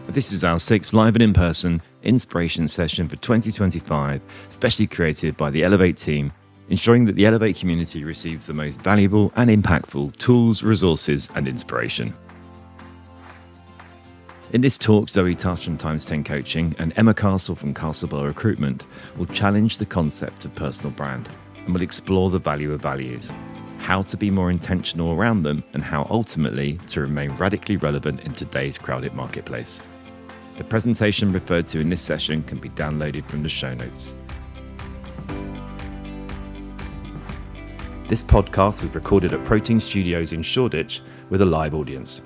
This is our 6th live and in-person inspiration session for 2025, specially created by the Elevate team, ensuring that the Elevate community receives the most valuable and impactful tools, resources, and inspiration. In this talk, Zoe Tuffs from Times 10 Coaching and Emma Castle from CastleBell Recruitment will challenge the concept of personal brand and will explore the value of values, how to be more intentional around them, and how ultimately to remain radically relevant in today's crowded marketplace. The presentation referred to in this session can be downloaded from the show notes. This podcast was recorded at Protein Studios in Shoreditch with a live audience.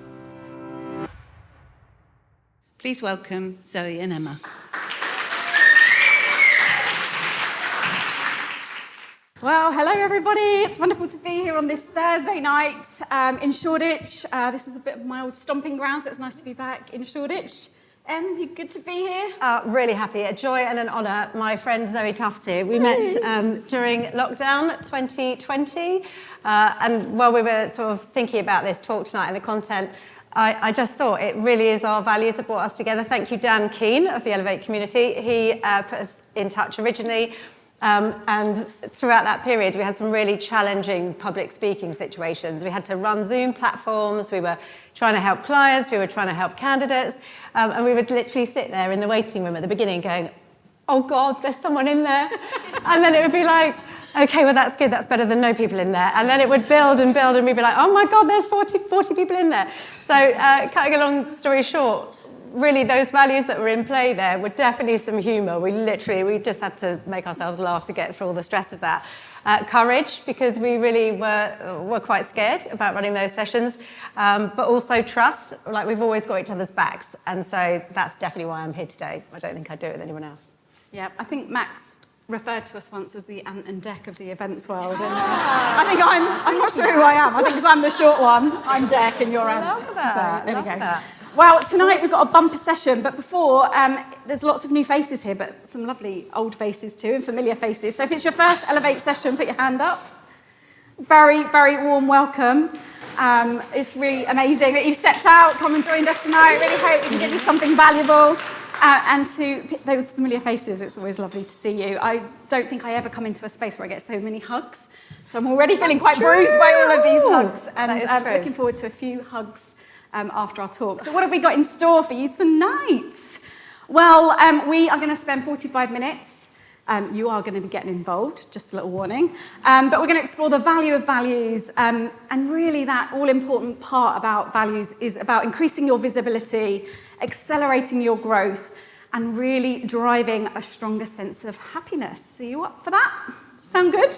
Please welcome Zoe and Emma. Well, hello everybody. It's wonderful to be here on this Thursday night in Shoreditch. This is a bit of my old stomping ground, so it's nice to be back in Shoreditch. You good to be here? Really happy. A joy and an honour. My friend Zoe Tuffs here. We met during lockdown 2020, and while we were sort of thinking about this talk tonight and the content, I just thought it really is our values that brought us together. Thank you, Dan Keane of the Elevate community. He put us in touch originally. And throughout that period, we had some really challenging public speaking situations. We had to run Zoom platforms, we were trying to help clients, we were trying to help candidates, and we would literally sit there in the waiting room at the beginning going, oh God, there's someone in there. And then it would be like, okay, well that's good, that's better than no people in there. And then it would build and build, and we'd be like, oh my God, there's 40 people in there. So cutting a long story short, really, those values that were in play there were definitely some humour. We just had to make ourselves laugh to get through all the stress of that. Courage, because we really were quite scared about running those sessions, but also trust, like we've always got each other's backs. And so that's definitely why I'm here today. I don't think I'd do it with anyone else. Yeah, I think Max referred to us once as the Ant and Dec of the events world. And, I think I'm not sure who I am. I think because I'm the short one, I'm Dec and you're Ant. Love that. So there we go. That. Well, tonight we've got a bumper session, but before, there's lots of new faces here, but some lovely old faces too, and familiar faces. So if it's your first Elevate session, put your hand up. Very, very warm welcome. It's really amazing that you've stepped out, come and joined us tonight. Really hope we can give you something valuable. And to those familiar faces, it's always lovely to see you. I don't think I ever come into a space where I get so many hugs. So I'm already feeling quite bruised by all of these hugs. And I'm looking forward to a few hugs after our talk. So what have we got in store for you tonight? Well, we are going to spend 45 minutes. You are going to be getting involved, just a little warning. But we're going to explore the value of values. And really that all-important part about values is about increasing your visibility, accelerating your growth, and really driving a stronger sense of happiness. Are you up for that? Sound good?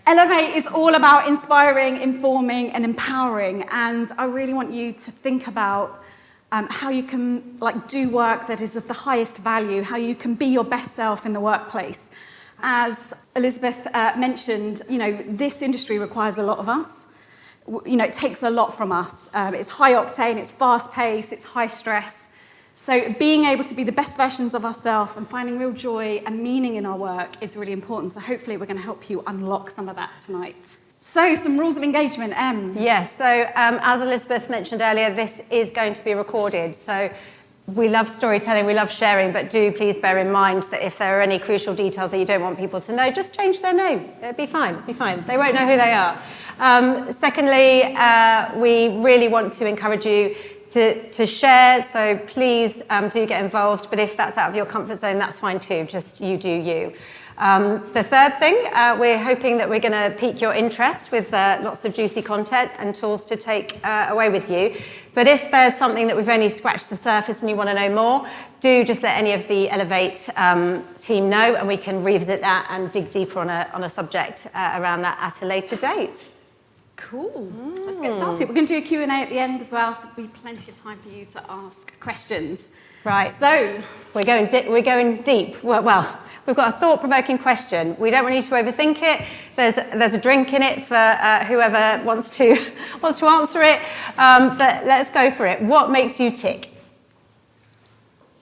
Elevate is all about inspiring, informing, and empowering. And I really want you to think about how you can do work that is of the highest value, how you can be your best self in the workplace. As Elizabeth mentioned, this industry requires a lot of us. It takes a lot from us. It's high octane, it's fast paced, it's high stress. So being able to be the best versions of ourselves and finding real joy and meaning in our work is really important. So hopefully we're going to help you unlock some of that tonight. So some rules of engagement, Em. Yes, so as Elizabeth mentioned earlier, this is going to be recorded. So we love storytelling, we love sharing, but do please bear in mind that if there are any crucial details that you don't want people to know, just change their name. It'll be fine, They won't know who they are. Secondly, we really want to encourage you to share, so please do get involved, but if that's out of your comfort zone, that's fine too, just you do you. The third thing, we're hoping that we're going to pique your interest with lots of juicy content and tools to take away with you. But if there's something that we've only scratched the surface and you want to know more, do just let any of the Elevate team know, and we can revisit that and dig deeper on a subject around that at a later date. Cool. Let's get started. We're going to do a Q&A at the end as well, so there'll be plenty of time for you to ask questions. Right. So we're going deep. Well, we've got a thought-provoking question. We don't want you to overthink it. There's a drink in it for whoever wants to answer it. But let's go for it. What makes you tick?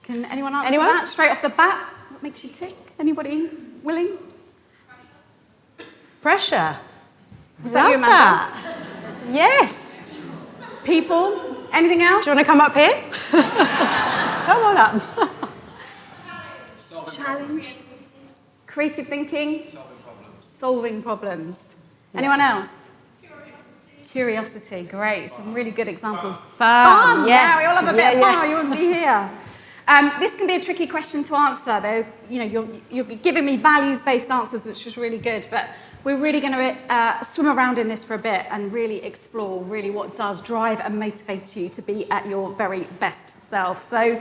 Can anyone answer that straight off the bat? What makes you tick? Anybody willing? Pressure. Was that you, Amanda? Yes. People? Anything else? Do you want to come up here? Come on up. Challenge. Creative thinking. Solving problems. Anyone else? Curiosity. Great. Some really good examples. Fun. Yes. Yeah, we all have a bit of fun, Yeah. or you wouldn't be here. This can be a tricky question to answer. You're giving me values-based answers, which is really good, but we're really going to swim around in this for a bit and really explore really what does drive and motivate you to be at your very best self. So,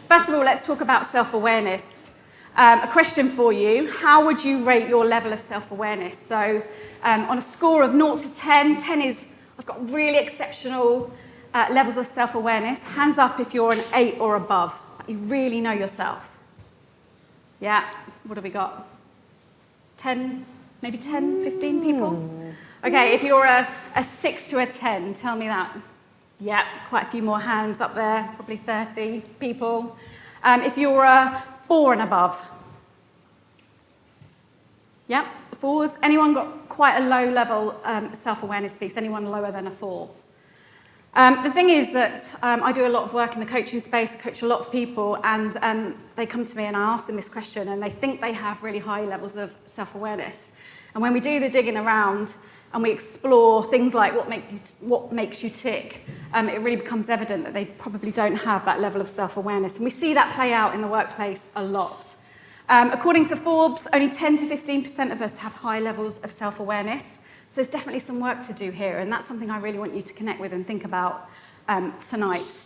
first of all, let's talk about self-awareness. A question for you: how would you rate your level of self-awareness? So, on a score of 0 to 10, 10 is I've got really exceptional levels of self-awareness. Hands up if you're an 8 or above. You really know yourself. Yeah, what have we got? 10, maybe 10, 15 people? Okay, if you're a 6 to a 10, tell me that. Yeah, quite a few more hands up there, probably 30 people. If you're a 4 and above. Yeah, 4s. Anyone got quite a low level self-awareness piece? Anyone lower than a 4? The thing is that I do a lot of work in the coaching space. I coach a lot of people, and they come to me and I ask them this question, and they think they have really high levels of self-awareness. And when we do the digging around and we explore things like what makes you tick, it really becomes evident that they probably don't have that level of self-awareness. And we see that play out in the workplace a lot. According to Forbes, only 10 to 15% of us have high levels of self-awareness. So there's definitely some work to do here, and that's something I really want you to connect with and think about tonight.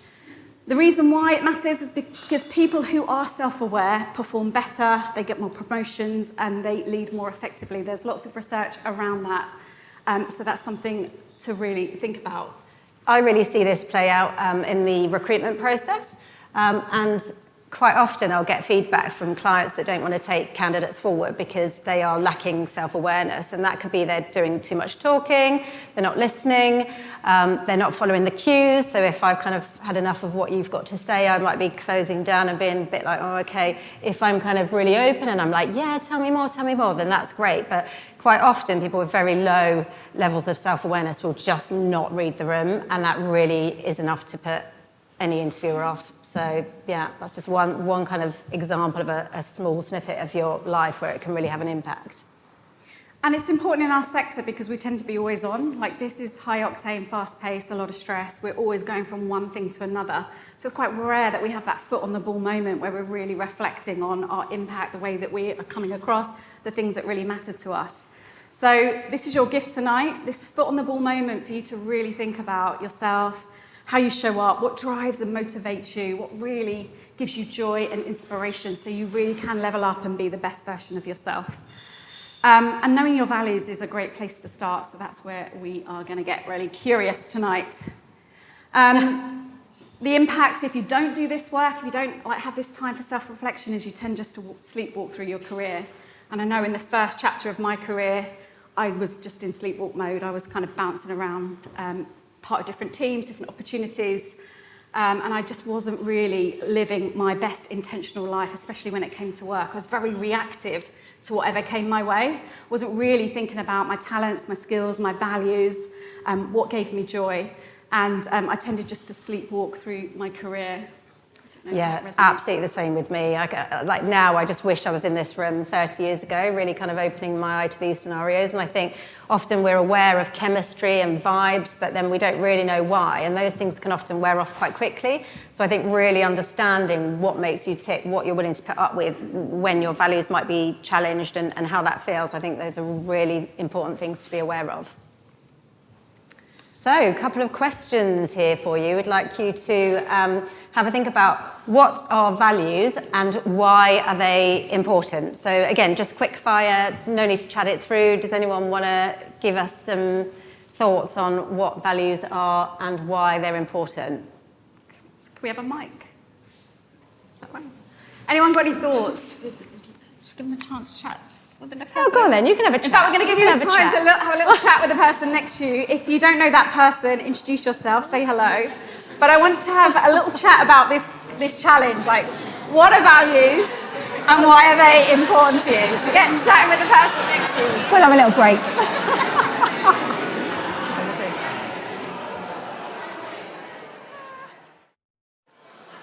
The reason why it matters is because people who are self-aware perform better, they get more promotions, and they lead more effectively. There's lots of research around that, so that's something to really think about. I really see this play out in the recruitment process, and quite often I'll get feedback from clients that don't want to take candidates forward because they are lacking self-awareness, and that could be they're doing too much talking, they're not listening, they're not following the cues. So if I've kind of had enough of what you've got to say, I might be closing down and being a bit like, oh, okay. If I'm kind of really open and I'm like, yeah, tell me more, then that's great. But quite often people with very low levels of self-awareness will just not read the room, and that really is enough to put any interviewer off. So yeah, that's just one kind of example of a small snippet of your life where it can really have an impact. And it's important in our sector because we tend to be always on. Like, this is high octane, fast paced, a lot of stress. We're always going from one thing to another. So it's quite rare that we have that foot on the ball moment where we're really reflecting on our impact, the way that we are coming across, the things that really matter to us. So this is your gift tonight, this foot on the ball moment for you to really think about yourself, how you show up, what drives and motivates you, what really gives you joy and inspiration so you really can level up and be the best version of yourself. And knowing your values is a great place to start, so that's where we are going to get really curious tonight. The impact, if you don't do this work, if you don't have this time for self-reflection, is you tend just to sleepwalk through your career. And I know in the first chapter of my career, I was just in sleepwalk mode. I was kind of bouncing around, part of different teams, different opportunities, and I just wasn't really living my best intentional life, especially when it came to work. I was very reactive to whatever came my way. Wasn't really thinking about my talents, my skills, my values, what gave me joy, and I tended just to sleepwalk through my career. Yeah, absolutely the same with me. Like now, I just wish I was in this room 30 years ago, really kind of opening my eye to these scenarios. And I think often we're aware of chemistry and vibes, but then we don't really know why. And those things can often wear off quite quickly. So I think really understanding what makes you tick, what you're willing to put up with when your values might be challenged and how that feels, I think those are really important things to be aware of. So, a couple of questions here for you. We'd like you to have a think about what are values and why are they important. So again, just quick fire, no need to chat it through. Does anyone want to give us some thoughts on what values are and why they're important? Can we have a mic? Is that right? Anyone got any thoughts? Should we give them a chance to chat? Oh, go on then, you can have a chat. In fact, we're going to give you time to have a little chat with the person next to you. If you don't know that person, introduce yourself, say hello. But I want to have a little chat about this challenge, like what are values and why are they important to you? So get chatting with the person next to you. We'll have a little break.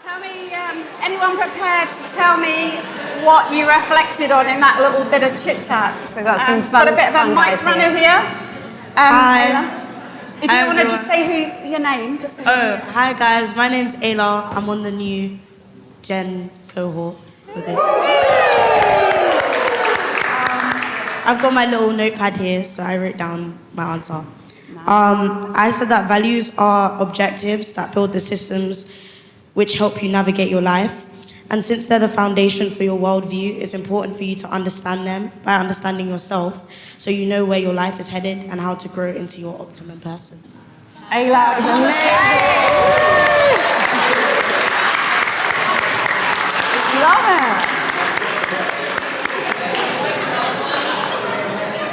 Tell me, anyone prepared to tell me what you reflected on in that little bit of chit-chat? We've got some fun. Got a bit of a mic runner here. Hi. Ayla. If you want to just say your name, just say Hi guys, my name's Ayla. I'm on the new Gen cohort for this. I've got my little notepad here, so I wrote down my answer. I said that values are objectives that build the systems which help you navigate your life. And since they're the foundation for your worldview, it's important for you to understand them by understanding yourself, so you know where your life is headed and how to grow into your optimum person. Ayla is amazing. Love it.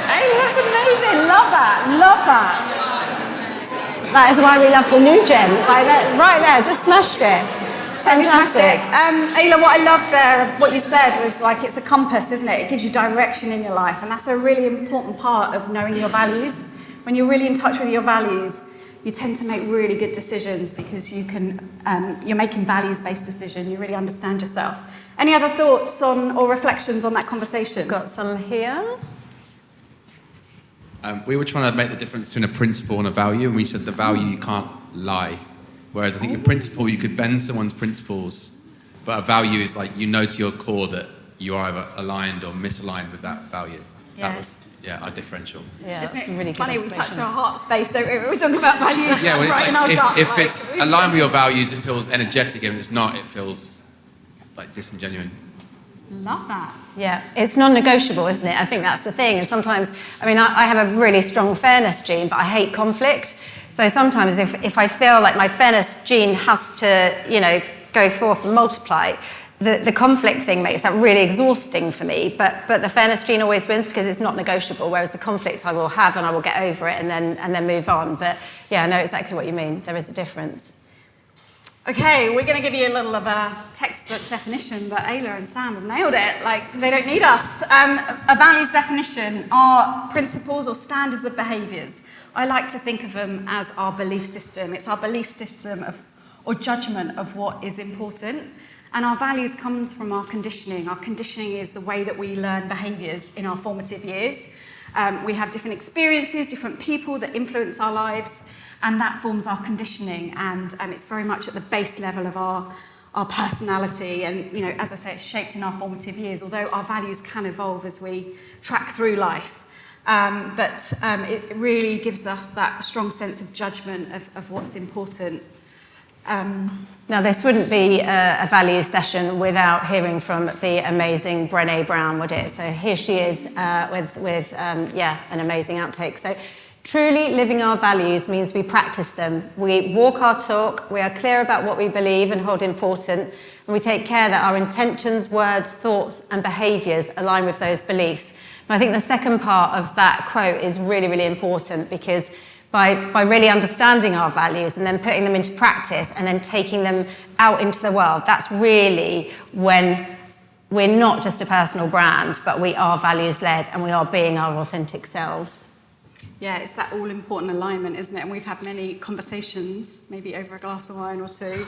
Ayla, that's amazing. Love that. Love that. That is why we love the new gen. Right there, just smashed it. Fantastic. Ayla, what I loved there, what you said was like it's a compass, isn't it? It gives you direction in your life, and that's a really important part of knowing your values. When you're really in touch with your values, you tend to make really good decisions because you're making values-based decisions. You really understand yourself. Any other thoughts on or reflections on that conversation? Got some here. We were trying to make the difference between a principle and a value, and we said the value you can't lie. Whereas I think a principle, you could bend someone's principles, but a value is like you know to your core that you are either aligned or misaligned with that value. Yes. That was, our differential. Yeah, Isn't that's it a really good funny, we observation. touch our heart space, don't we? We're talking about values. Yeah, well, it's right in our like, gut. if it's aligned with your values, it feels energetic, and if it's not, it feels like disingenuine. Love that. Yeah, it's non-negotiable, isn't it? I think that's the thing. And sometimes, I mean, I have a really strong fairness gene, but I hate conflict. So sometimes if I feel like my fairness gene has to, go forth and multiply, the conflict thing makes that really exhausting for me. But the fairness gene always wins because it's not negotiable, whereas the conflict I will have and I will get over it and then move on. But yeah, I know exactly what you mean. There is a difference. Okay, we're going to give you a little of a textbook definition, but Ayla and Sam have nailed it. Like, they don't need us. A values definition are principles or standards of behaviours. I like to think of them as our belief system. It's our belief system or judgment of what is important. And our values comes from our conditioning. Our conditioning is the way that we learn behaviours in our formative years. We have different experiences, different people that influence our lives, and that forms our conditioning, and it's very much at the base level of our personality. And as I say, it's shaped in our formative years, although our values can evolve as we track through life. But it really gives us that strong sense of judgment of what's important. Now, this wouldn't be a values session without hearing from the amazing Brené Brown, would it? So here she is with an amazing outtake. So, truly living our values means we practice them. We walk our talk, we are clear about what we believe and hold important, and we take care that our intentions, words, thoughts, and behaviours align with those beliefs. And I think the second part of that quote is really, really important, because by really understanding our values and then putting them into practice and then taking them out into the world, that's really when we're not just a personal brand, but we are values-led and we are being our authentic selves. Yeah, it's that all-important alignment, isn't it? And we've had many conversations, maybe over a glass of wine or two,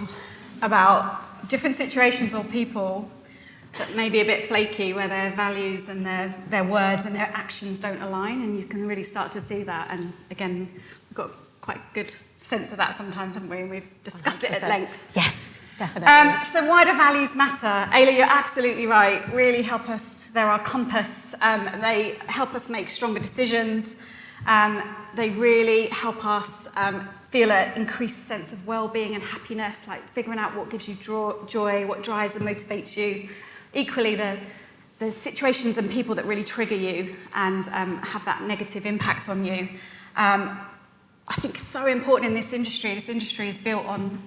about different situations or people that may be a bit flaky, where their values and their words and their actions don't align, and you can really start to see that. And again, we've got quite a good sense of that sometimes, haven't we? And we've discussed 100%. It at length. Yes, definitely. So why do values matter? Ayla, you're absolutely right. Really help us. They're our compass. They help us make stronger decisions. They really help us feel an increased sense of well-being and happiness, like figuring out what gives you joy, what drives and motivates you. Equally, the situations and people that really trigger you and have that negative impact on you. I think it's so important in this industry. This industry is built on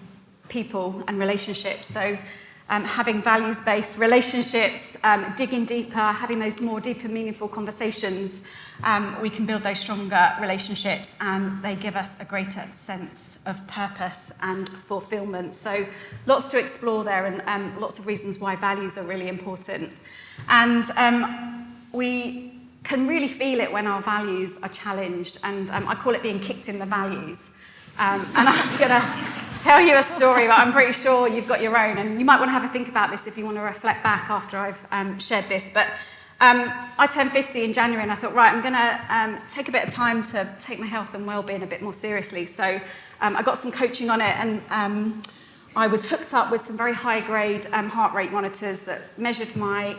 people and relationships. So having values-based relationships, digging deeper, having those more deeper, meaningful conversations, we can build those stronger relationships, and they give us a greater sense of purpose and fulfillment. So lots to explore there, and lots of reasons why values are really important. And we can really feel it when our values are challenged, and I call it being kicked in the values. And I'm going to tell you a story, but I'm pretty sure you've got your own, and you might want to have a think about this if you want to reflect back after I've shared this. But I turned 50 in January, and I thought, right, I'm going to take a bit of time to take my health and well-being a bit more seriously. So I got some coaching on it, and I was hooked up with some very high-grade heart rate monitors that measured my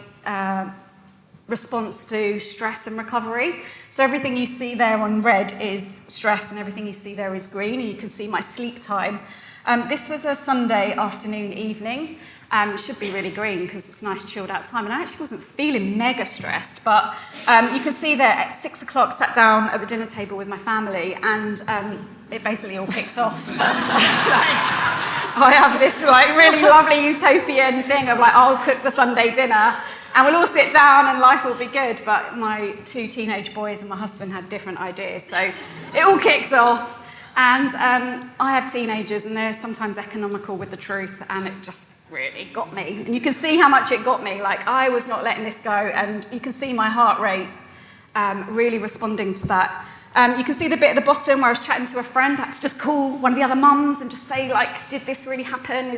response to stress and recovery. So everything you see there on red is stress, and everything you see there is green, and you can see my sleep time. This was a Sunday afternoon, evening. Should be really green because it's a nice chilled out time, and I actually wasn't feeling mega stressed, but you can see there at 6 o'clock, sat down at the dinner table with my family, and it basically all kicked off. I have this really lovely utopian thing of I'll cook the Sunday dinner and we'll all sit down and life will be good, but my 2 teenage boys and my husband had different ideas, so it all kicked off. And I have teenagers, and they're sometimes economical with the truth, and it just really got me. And you can see how much it got me. I was not letting this go, and you can see my heart rate really responding to that. You can see the bit at the bottom where I was chatting to a friend. I had to just call one of the other mums and just say, did this really happen?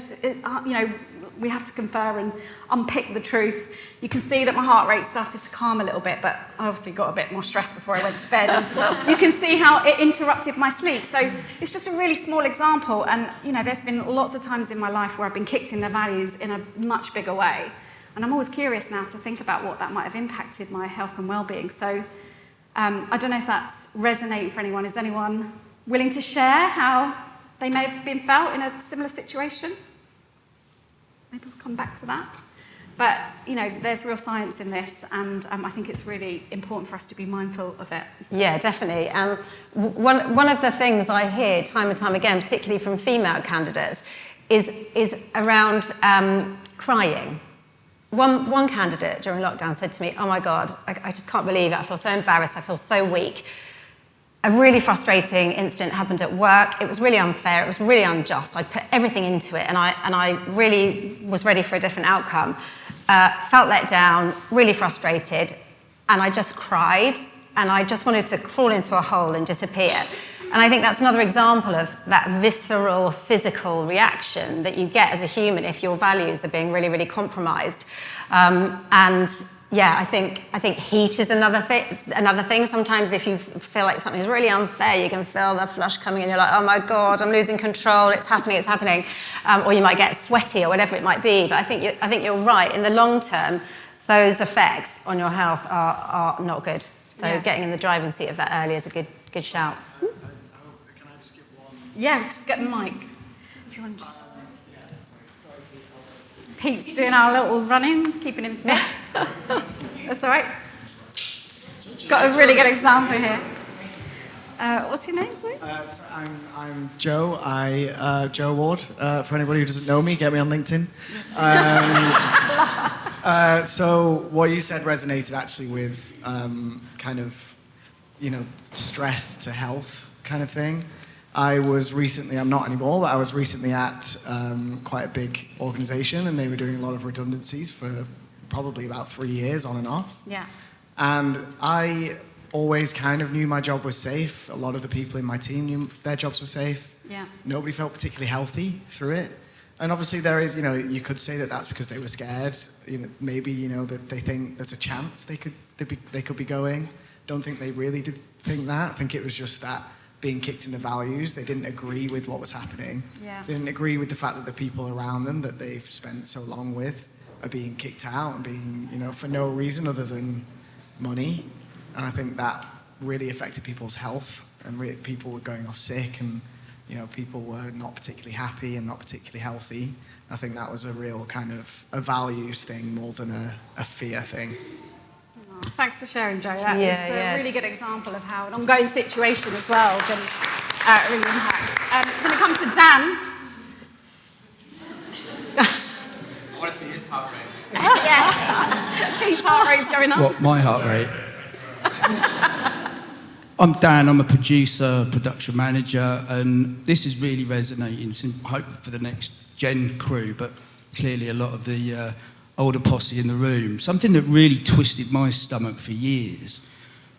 We have to confer and unpick the truth. You can see that my heart rate started to calm a little bit, but I obviously got a bit more stressed before I went to bed. And you can see how it interrupted my sleep. So it's just a really small example. And, there's been lots of times in my life where I've been kicked in the values in a much bigger way. And I'm always curious now to think about what that might have impacted my health and well-being. So I don't know if that's resonating for anyone. Is anyone willing to share how they may have been felt in a similar situation? Maybe we'll come back to that. But, there's real science in this, and I think it's really important for us to be mindful of it. Yeah, definitely. One of the things I hear time and time again, particularly from female candidates, is around crying. One candidate during lockdown said to me, "Oh my God, I just can't believe it. I feel so embarrassed. I feel so weak." A really frustrating incident happened at work. It was really unfair. It was really unjust. I put everything into it, and I really was ready for a different outcome. Felt let down, really frustrated, and I just cried, and I just wanted to crawl into a hole and disappear. And I think that's another example of that visceral, physical reaction that you get as a human if your values are being really, really compromised. I think heat is another thing. Sometimes if you feel like something's really unfair, you can feel the flush coming and you're like, oh my God, I'm losing control, it's happening. Or you might get sweaty or whatever it might be. But I think you're right. In the long term, those effects on your health are not good. So getting in the driving seat of that early is a good shout. Can I just give one? Yeah, just get the mic. If you want to just... Pete's doing our little running, keeping him fit. That's all right. Got a really good example here. What's your name, sorry? I'm Joe. Joe Ward. For anybody who doesn't know me, get me on LinkedIn. So what you said resonated actually with stress to health kind of thing. I'm not anymore, but I was recently at quite a big organisation, and they were doing a lot of redundancies for probably about 3 years on and off. Yeah. And I always kind of knew my job was safe. A lot of the people in my team knew their jobs were safe. Yeah. Nobody felt particularly healthy through it. And obviously there is, you could say that that's because they were scared. Maybe, that they think there's a chance they could be going. Don't think they really did think that. I think it was just that being kicked in the values. They didn't agree with what was happening. Yeah. They didn't agree with the fact that the people around them that they've spent so long with are being kicked out and being, for no reason other than money. And I think that really affected people's health, and people were going off sick, and people were not particularly happy and not particularly healthy. I think that was a real kind of a values thing more than a fear thing. Oh, thanks for sharing, Joe. That was a really good example of how an ongoing situation as well can really impact. I'm going to come to Dan. I want to see his heart rate. Yeah. Pete's heart rate's going up. What, my heart rate? I'm Dan, I'm a producer, production manager, and this is really resonating, I hope for the next gen crew, but clearly a lot of the older posse in the room. Something that really twisted my stomach for years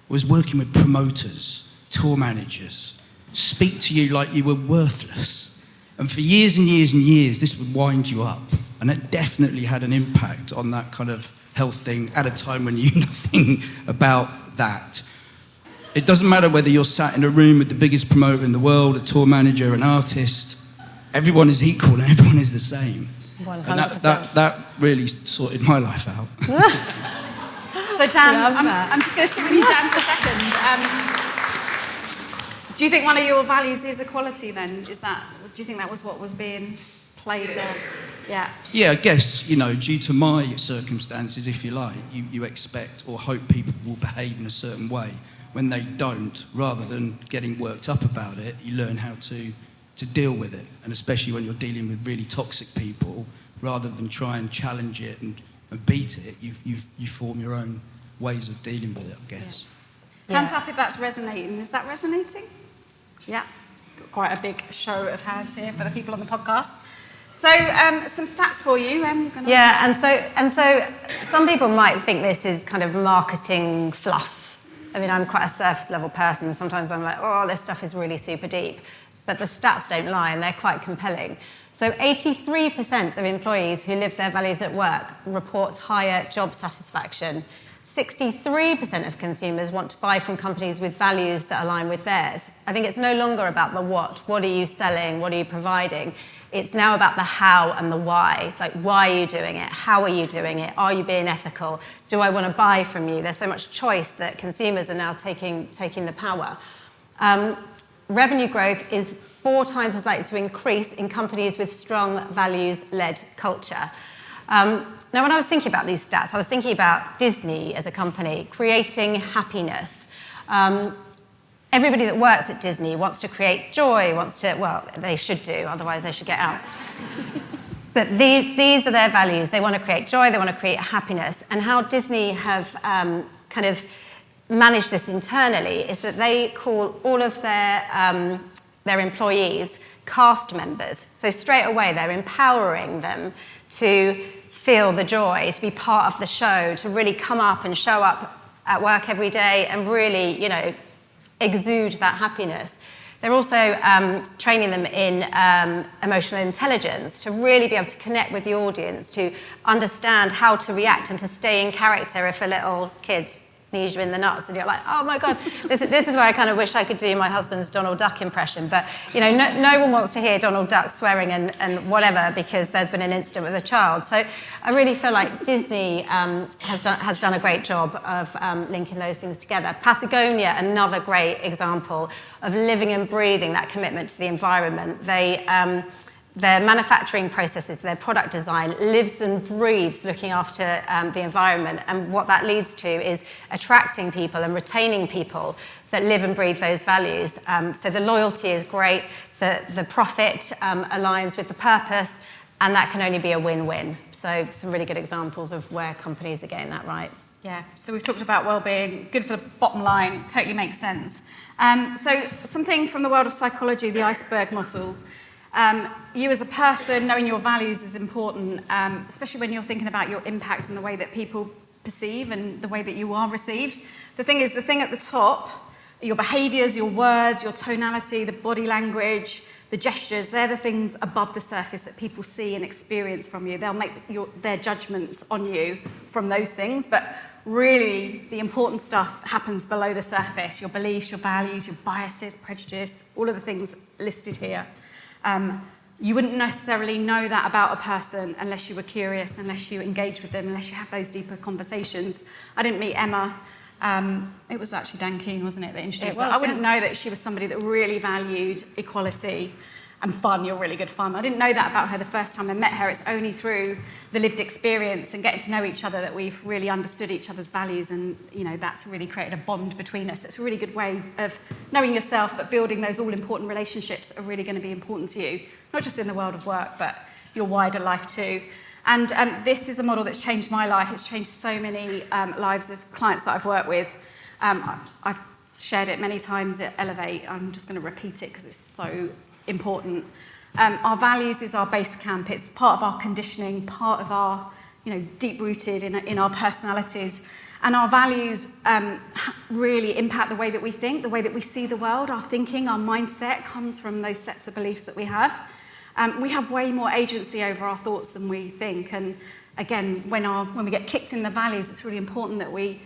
was working with promoters, tour managers, speak to you like you were worthless. And for years and years and years, this would wind you up. And it definitely had an impact on that kind of health thing at a time when you knew nothing about that. It doesn't matter whether you're sat in a room with the biggest promoter in the world, a tour manager, an artist, everyone is equal and everyone is the same. 100%. And that really sorted my life out. So Dan, I'm just going to stick with you, Dan, for a second. Do you think one of your values is equality then? Do you think that was what was being played there? Yeah. Yeah, I guess, due to my circumstances, if you like, you expect or hope people will behave in a certain way. When they don't, rather than getting worked up about it, you learn how to deal with it. And especially when you're dealing with really toxic people, rather than try and challenge it and beat it, you form your own ways of dealing with it, I guess. Yeah. Hands up if that's resonating. Is that resonating? Yeah. Got quite a big show of hands here for the people on the podcast. So, some stats for you. Yeah, and so some people might think this is kind of marketing fluff. I mean, I'm quite a surface level person. Sometimes I'm like, oh, this stuff is really super deep. But the stats don't lie, and they're quite compelling. So 83% of employees who live their values at work report higher job satisfaction. 63% of consumers want to buy from companies with values that align with theirs. I think it's no longer about the what. What are you selling? What are you providing? It's now about the how and the why. Like, why are you doing it? How are you doing it? Are you being ethical? Do I want to buy from you? There's so much choice that consumers are now taking the power. Revenue growth is 4 times as likely to increase in companies with strong values-led culture. Now, when I was thinking about these stats, I was thinking about Disney as a company, creating happiness. Everybody that works at Disney wants to create joy, they should do, otherwise they should get out. But these are their values. They want to create joy, they want to create happiness. And how Disney have kind of managed this internally is that they call all of their employees cast members. So straight away, they're empowering them to feel the joy, to be part of the show, to really come up and show up at work every day and really, exude that happiness. They're also training them in emotional intelligence to really be able to connect with the audience, to understand how to react and to stay in character if a little kid sneeze you in the nuts and you're like, oh my God, this is where I kind of wish I could do my husband's Donald Duck impression. But, no one wants to hear Donald Duck swearing and whatever because there's been an incident with a child. So I really feel like Disney has done a great job of linking those things together. Patagonia, another great example of living and breathing that commitment to the environment. Their manufacturing processes, their product design lives and breathes looking after the environment. And what that leads to is attracting people and retaining people that live and breathe those values. So the loyalty is great, the profit aligns with the purpose, and that can only be a win-win. So some really good examples of where companies are getting that right. Yeah, so we've talked about well-being, good for the bottom line, totally makes sense. So something from the world of psychology, the iceberg model. You as a person, knowing your values is important, especially when you're thinking about your impact and the way that people perceive and the way that you are received. The thing at the top, your behaviours, your words, your tonality, the body language, the gestures, they're the things above the surface that people see and experience from you. They'll make their judgments on you from those things, but really the important stuff happens below the surface. Your beliefs, your values, your biases, prejudice, all of the things listed here. You wouldn't necessarily know that about a person unless you were curious, unless you engage with them, unless you have those deeper conversations. I didn't meet Emma. It was actually Dan Keane, wasn't it, that introduced her? I wouldn't know that she was somebody that really valued equality and fun. You're really good fun. I didn't know that about her the first time I met her. It's only through the lived experience and getting to know each other that we've really understood each other's values, and that's really created a bond between us. It's a really good way of knowing yourself, but building those all-important relationships that are really going to be important to you, not just in the world of work, but your wider life too. And this is a model that's changed my life. It's changed so many lives of clients that I've worked with. I've shared it many times at Elevate. I'm just going to repeat it because it's so important. Our values is our base camp. It's part of our conditioning, part of our, deep-rooted in our personalities. And our values really impact the way that we think, the way that we see the world. Our thinking, our mindset comes from those sets of beliefs that we have. We have way more agency over our thoughts than we think. And again, when we get kicked in the values, it's really important that we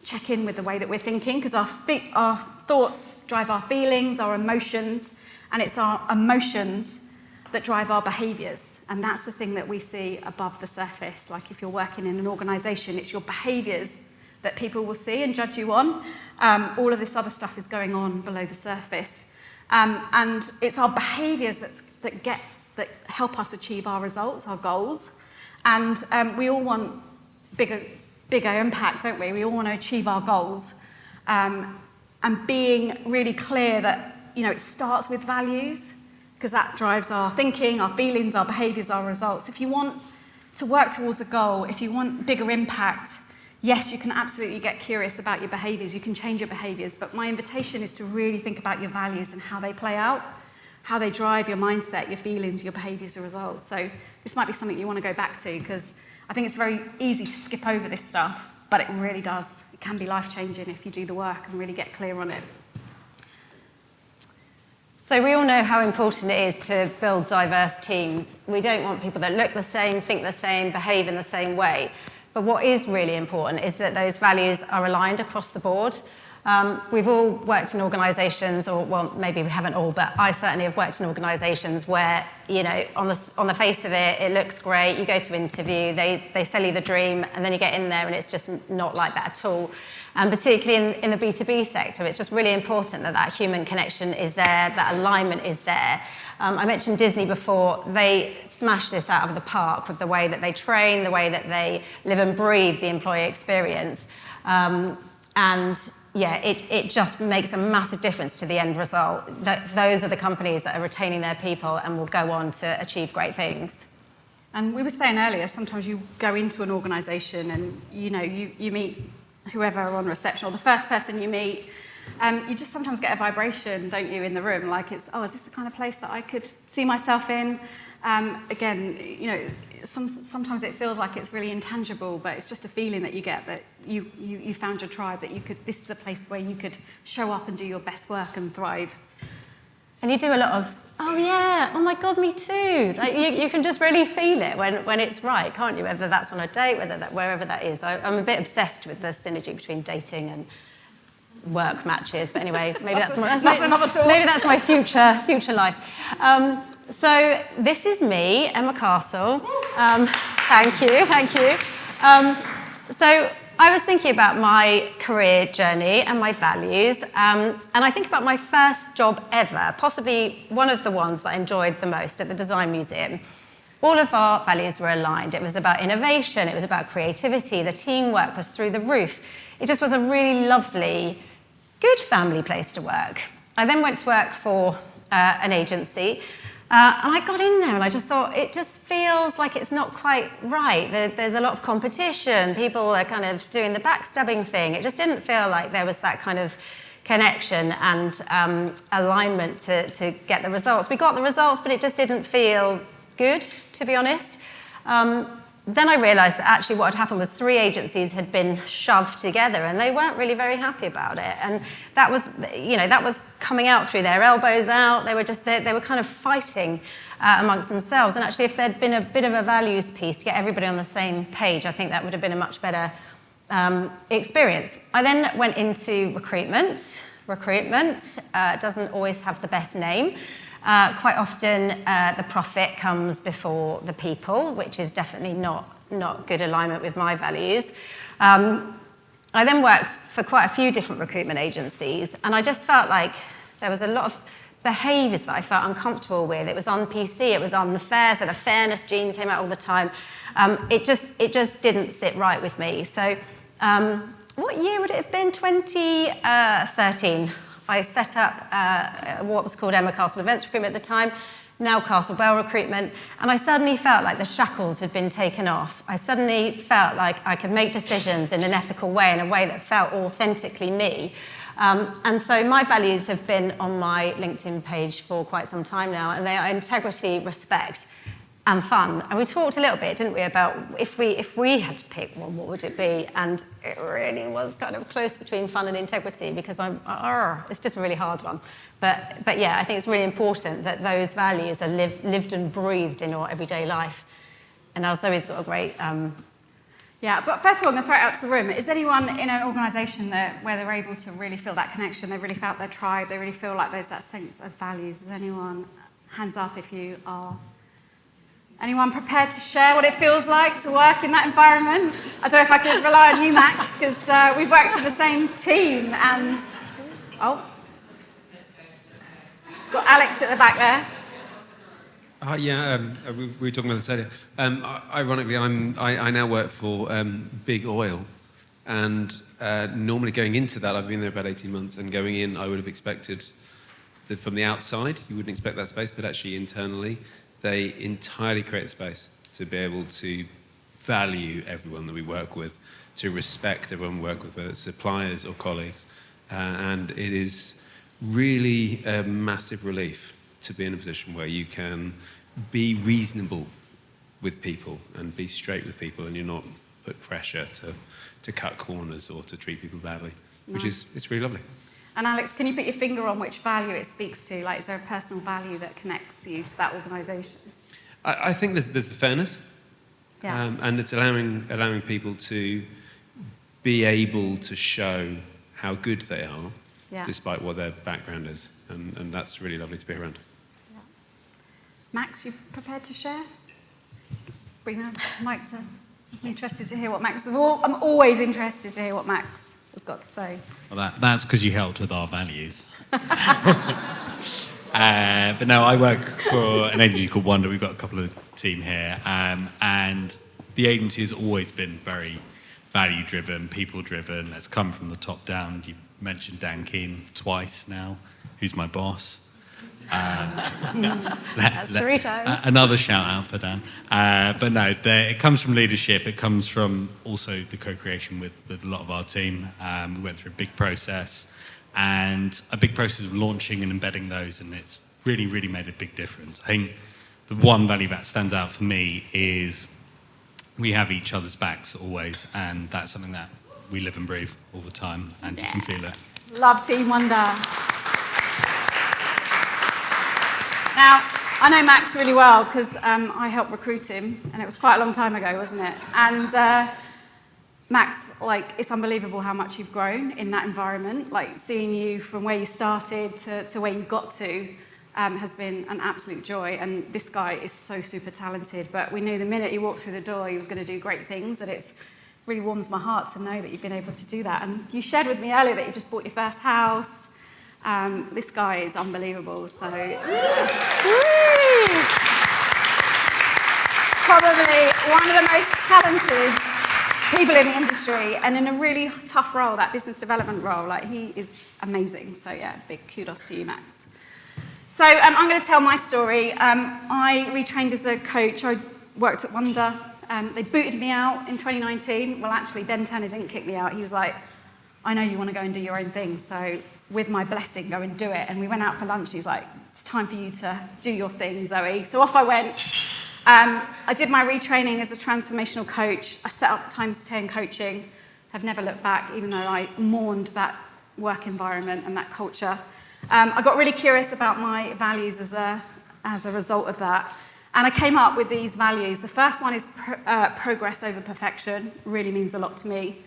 check in with the way that we're thinking, because our thoughts drive our feelings, our emotions, and it's our emotions that drive our behaviours. And that's the thing that we see above the surface. Like if you're working in an organisation, it's your behaviours that people will see and judge you on. All of this other stuff is going on below the surface. And it's our behaviours that help us achieve our results, our goals. And we all want bigger impact, don't we? We all want to achieve our goals. And being really clear that, it starts with values, because that drives our thinking, our feelings, our behaviours, our results. If you want to work towards a goal, if you want bigger impact, yes, you can absolutely get curious about your behaviours, you can change your behaviours, but my invitation is to really think about your values and how they play out, how they drive your mindset, your feelings, your behaviours, your results. So this might be something you want to go back to, because I think it's very easy to skip over this stuff, but it really does. It can be life-changing if you do the work and really get clear on it. So we all know how important it is to build diverse teams. We don't want people that look the same, think the same, behave in the same way. But what is really important is that those values are aligned across the board. We've all worked in organisations, or well, maybe we haven't all, but I certainly have worked in organisations where, on the face of it, it looks great. You go to interview, they sell you the dream, and then you get in there and it's just not like that at all. And particularly in the B2B sector, it's just really important that human connection is there, that alignment is there. I mentioned Disney before. They smash this out of the park with the way that they train, the way that they live and breathe the employee experience. It just makes a massive difference to the end result. Those are the companies that are retaining their people and will go on to achieve great things. And we were saying earlier, sometimes you go into an organisation and, you meet whoever on reception, or the first person you meet, you just sometimes get a vibration, don't you, in the room, like it's, is this the kind of place that I could see myself in? Sometimes it feels like it's really intangible, but it's just a feeling that you get that you found your tribe, that this is a place where you could show up and do your best work and thrive. And you do a lot of, oh yeah, oh my God, me too. Like you can just really feel it when it's right, can't you? Whether that's on a date, wherever that is. I'm a bit obsessed with the synergy between dating and work matches, but anyway, maybe that's another talk. Maybe that's my future life. So this is me, Emma Castle. Thank you. So I was thinking about my career journey and my values, and I think about my first job ever, possibly one of the ones that I enjoyed the most, at the Design Museum. All of our values were aligned. It was about innovation, it was about creativity, the teamwork was through the roof. It just was a really lovely, good family place to work. I then went to work for an agency, and I got in there and I just thought, it just feels like it's not quite right. There's a lot of competition. People are kind of doing the backstabbing thing. It just didn't feel like there was that kind of connection and alignment to get the results. We got the results, but it just didn't feel good, to be honest. Then I realised that actually what had happened was 3 agencies had been shoved together and they weren't really very happy about it. And that was coming out through their elbows out. They were kind of fighting amongst themselves. And actually, if there'd been a bit of a values piece to get everybody on the same page, I think that would have been a much better experience. I then went into recruitment. Recruitment doesn't always have the best name. Quite often, the profit comes before the people, which is definitely not good alignment with my values. I then worked for quite a few different recruitment agencies, and I just felt like there was a lot of behaviours that I felt uncomfortable with. It was on PC, it was unfair, so the fairness gene came out all the time. It just didn't sit right with me. So what year would it have been? 2013. I set up what was called Emma Castle Events Recruitment at the time, now CastleBell Recruitment, and I suddenly felt like the shackles had been taken off. I suddenly felt like I could make decisions in an ethical way, in a way that felt authentically me. And so my values have been on my LinkedIn page for quite some time now, and they are integrity, respect, and fun. And we talked a little bit, didn't we, about if we had to pick one, what would it be? And it really was kind of close between fun and integrity, because it's just a really hard one. But yeah, I think it's really important that those values are lived and breathed in your everyday life. And now Zoe's got a great... Yeah, but first of all, I'm going to throw it out to the room. Is anyone in an organisation where they're able to really feel that connection, they really felt their tribe, they really feel like there's that sense of values? Is anyone, hands up if you are? Anyone prepared to share what it feels like to work in that environment? I don't know if I could rely on you, Max, because we've worked in the same team and... Oh. Got Alex at the back there. We were talking about this earlier. Ironically, I now work for Big Oil, and normally going into that, I've been there about 18 months, and going in, I would have expected that from the outside, you wouldn't expect that space, but actually internally, they entirely create a space to be able to value everyone that we work with, to respect everyone we work with, whether it's suppliers or colleagues, and it is really a massive relief to be in a position where you can be reasonable with people and be straight with people, and you're not put pressure to cut corners or to treat people badly, which is, it's really lovely. And Alex, can you put your finger on which value it speaks to? Like, is there a personal value that connects you to that organisation? I think there's the fairness, and it's allowing people to be able to show how good they are, despite what their background is, and that's really lovely to be around. Max, you prepared to share? Bring the mic to... I'm interested to hear what Max... I'm always interested to hear what Max has got to say. Well, that's because you helped with our values. But no, I work for an agency called Wonder. We've got a couple of team here. And the agency has always been very value-driven, people-driven. It's come from the top down. You've mentioned Dan Keane twice now, who's my boss. That's 3 times. Another shout out for Dan. But no, it comes from leadership. It comes from also the co-creation with a lot of our team. We went through a big process of launching and embedding those, and it's really, really made a big difference. I think the one value that stands out for me is we have each other's backs always, and that's something that we live and breathe all the time, and you can feel it. Love Team Wonder. Now, I know Max really well because I helped recruit him, and it was quite a long time ago, wasn't it? And Max, like, it's unbelievable how much you've grown in that environment. Like, seeing you from where you started to where you got to has been an absolute joy. And this guy is so super talented, but we knew the minute he walked through the door, he was going to do great things, and it really warms my heart to know that you've been able to do that. And you shared with me earlier that you just bought your first house. This guy is unbelievable, so... Probably one of the most talented people in the industry, and in a really tough role, that business development role. Like, he is amazing. So yeah, big kudos to you, Max. So I'm going to tell my story. I retrained as a coach. I worked at Wonder. They booted me out in 2019. Well, actually, Ben Turner didn't kick me out. He was like, I know you want to go and do your own thing, so with my blessing, go and do it. And we went out for lunch. He's like, it's time for you to do your thing, Zoe. So off I went. I did my retraining as a transformational coach. I set up ×10 coaching. Have never looked back, even though I mourned that work environment and that culture. I got really curious about my values as a result of that. And I came up with these values. The first one is progress over perfection. Really means a lot to me.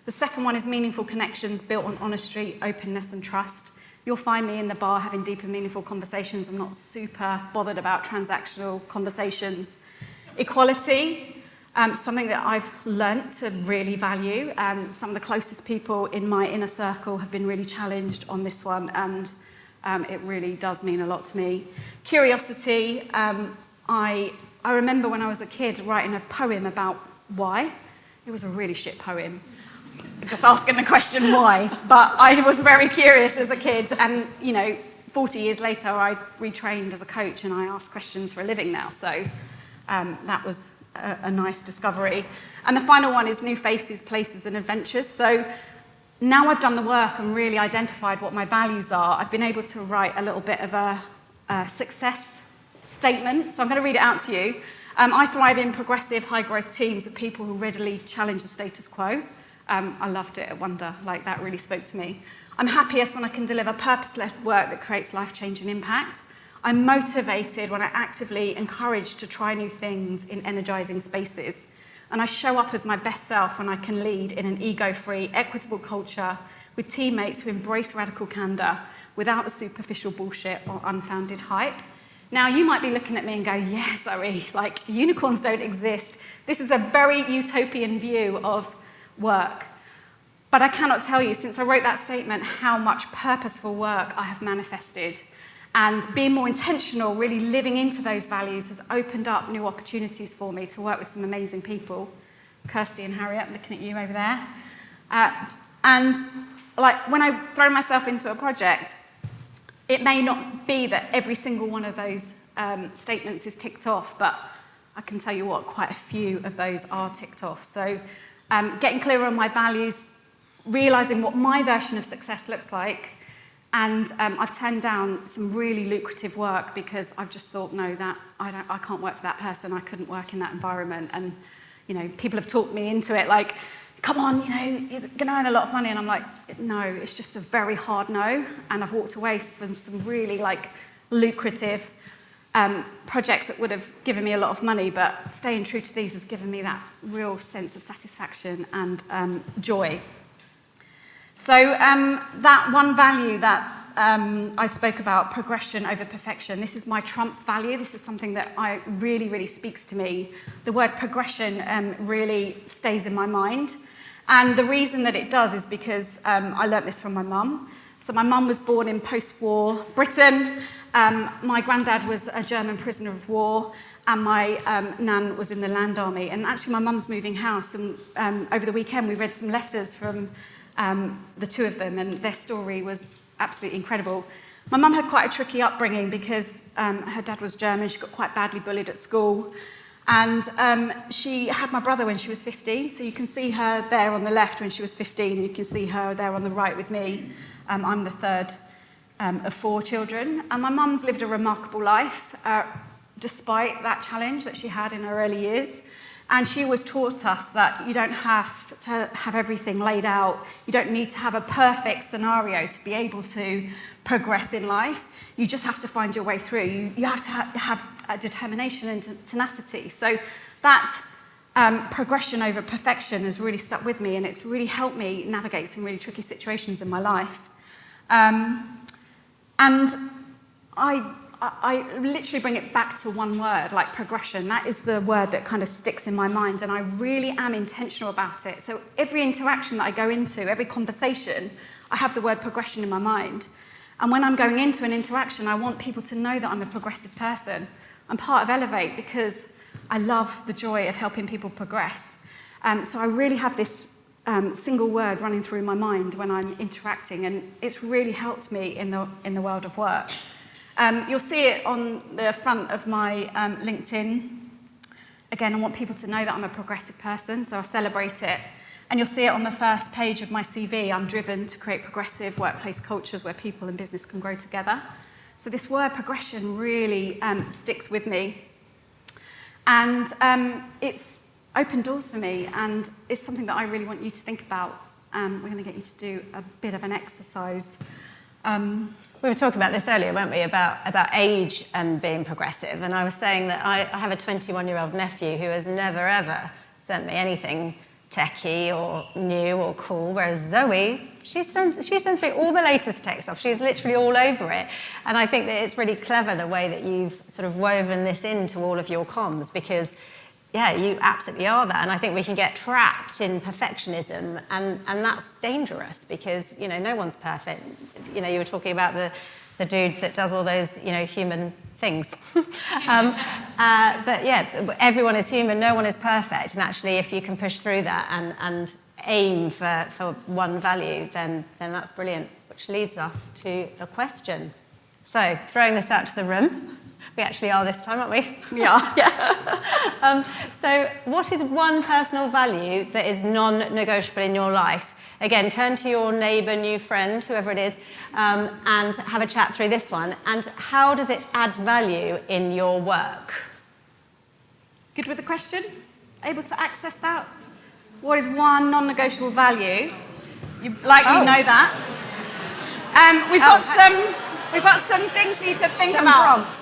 The second one is meaningful connections built on honesty, openness, and trust. You'll find me in the bar having deep and meaningful conversations. I'm not super bothered about transactional conversations. Equality, something that I've learnt to really value. Some of the closest people in my inner circle have been really challenged on this one, and it really does mean a lot to me. Curiosity, I remember when I was a kid writing a poem about why. It was a really shit poem. Just asking the question why. But I was very curious as a kid, and 40 years later I retrained as a coach and I ask questions for a living now. So that was a nice discovery. And the final one is new faces, places and adventures. So now I've done the work and really identified what my values are, I've been able to write a little bit of a success statement. So I'm going to read it out to you. I thrive in progressive, high-growth teams with people who readily challenge the status quo. I loved it at Wonder, like that really spoke to me. I'm happiest when I can deliver purpose-led work that creates life-changing impact. I'm motivated when I'm actively encouraged to try new things in energizing spaces. And I show up as my best self when I can lead in an ego-free, equitable culture with teammates who embrace radical candor without the superficial bullshit or unfounded hype. Now, you might be looking at me and go, yeah, Zoe, like unicorns don't exist. This is a very utopian view of work. But I cannot tell you, since I wrote that statement, how much purposeful work I have manifested. And being more intentional, really living into those values, has opened up new opportunities for me to work with some amazing people. Kirsty and Harriet, looking at you over there. And like when I throw myself into a project, it may not be that every single one of those statements is ticked off, but I can tell you what, quite a few of those are ticked off. So getting clearer on my values, realising what my version of success looks like, and I've turned down some really lucrative work because I've just thought, no, that I can't work for that person. I couldn't work in that environment. And you know, people have talked me into it, like, come on, you know, you're going to earn a lot of money. And I'm like, no, it's just a very hard no. And I've walked away from some really like lucrative projects that would have given me a lot of money, but staying true to these has given me that real sense of satisfaction and joy. So that one value that I spoke about, progression over perfection, this is my trump value. This is something that really, really speaks to me. The word progression really stays in my mind. And the reason that it does is because I learnt this from my mum. So my mum was born in post-war Britain. My granddad was a German prisoner of war, and my nan was in the Land Army. And actually my mum's moving house, and over the weekend we read some letters from the two of them, and their story was absolutely incredible. My mum had quite a tricky upbringing because her dad was German. She got quite badly bullied at school. And she had my brother when she was 15, so you can see her there on the left when she was 15, and you can see her there on the right with me. I'm the third of 4 children. And my mum's lived a remarkable life, despite that challenge that she had in her early years. And she always taught us that you don't have to have everything laid out. You don't need to have a perfect scenario to be able to progress in life. You just have to find your way through. You have to have a determination and tenacity. So that progression over perfection has really stuck with me, and it's really helped me navigate some really tricky situations in my life. And I literally bring it back to one word, like progression. That is the word that kind of sticks in my mind, and I really am intentional about it. So every interaction that I go into, every conversation, I have the word progression in my mind. And when I'm going into an interaction, I want people to know that I'm a progressive person. I'm part of Elevate because I love the joy of helping people progress. So I really have this single word running through my mind when I'm interacting, and it's really helped me in the world of work. You'll see it on the front of my LinkedIn. Again, I want people to know that I'm a progressive person, so I celebrate it. And you'll see it on the first page of my CV. I'm driven to create progressive workplace cultures where people and business can grow together. So this word progression really sticks with me. And it's opened doors for me, and it's something that I really want you to think about. We're going to get you to do a bit of an exercise. We were talking about this earlier, weren't we, about age and being progressive. And I was saying that I have a 21-year-old nephew who has never, ever sent me anything techie or new or cool, whereas Zoe, she sends me all the latest tech stuff. She's literally all over it. And I think that it's really clever the way that you've sort of woven this into all of your comms, because yeah, you absolutely are that. And I think we can get trapped in perfectionism, and that's dangerous because, you know, no one's perfect. You know, you were talking about the dude that does all those, you know, human things. But yeah, everyone is human, no one is perfect. And actually, if you can push through that and aim for one value, then that's brilliant. Which leads us to the question. So, throwing this out to the room. We actually are this time, aren't we? We are, yeah. So what is one personal value that is non-negotiable in your life? Again, turn to your neighbour, new friend, whoever it is, and have a chat through this one. And how does it add value in your work? Good with the question? Able to access that? What is one non-negotiable value? You likely know that. We've got some things for you to think about. Prompts.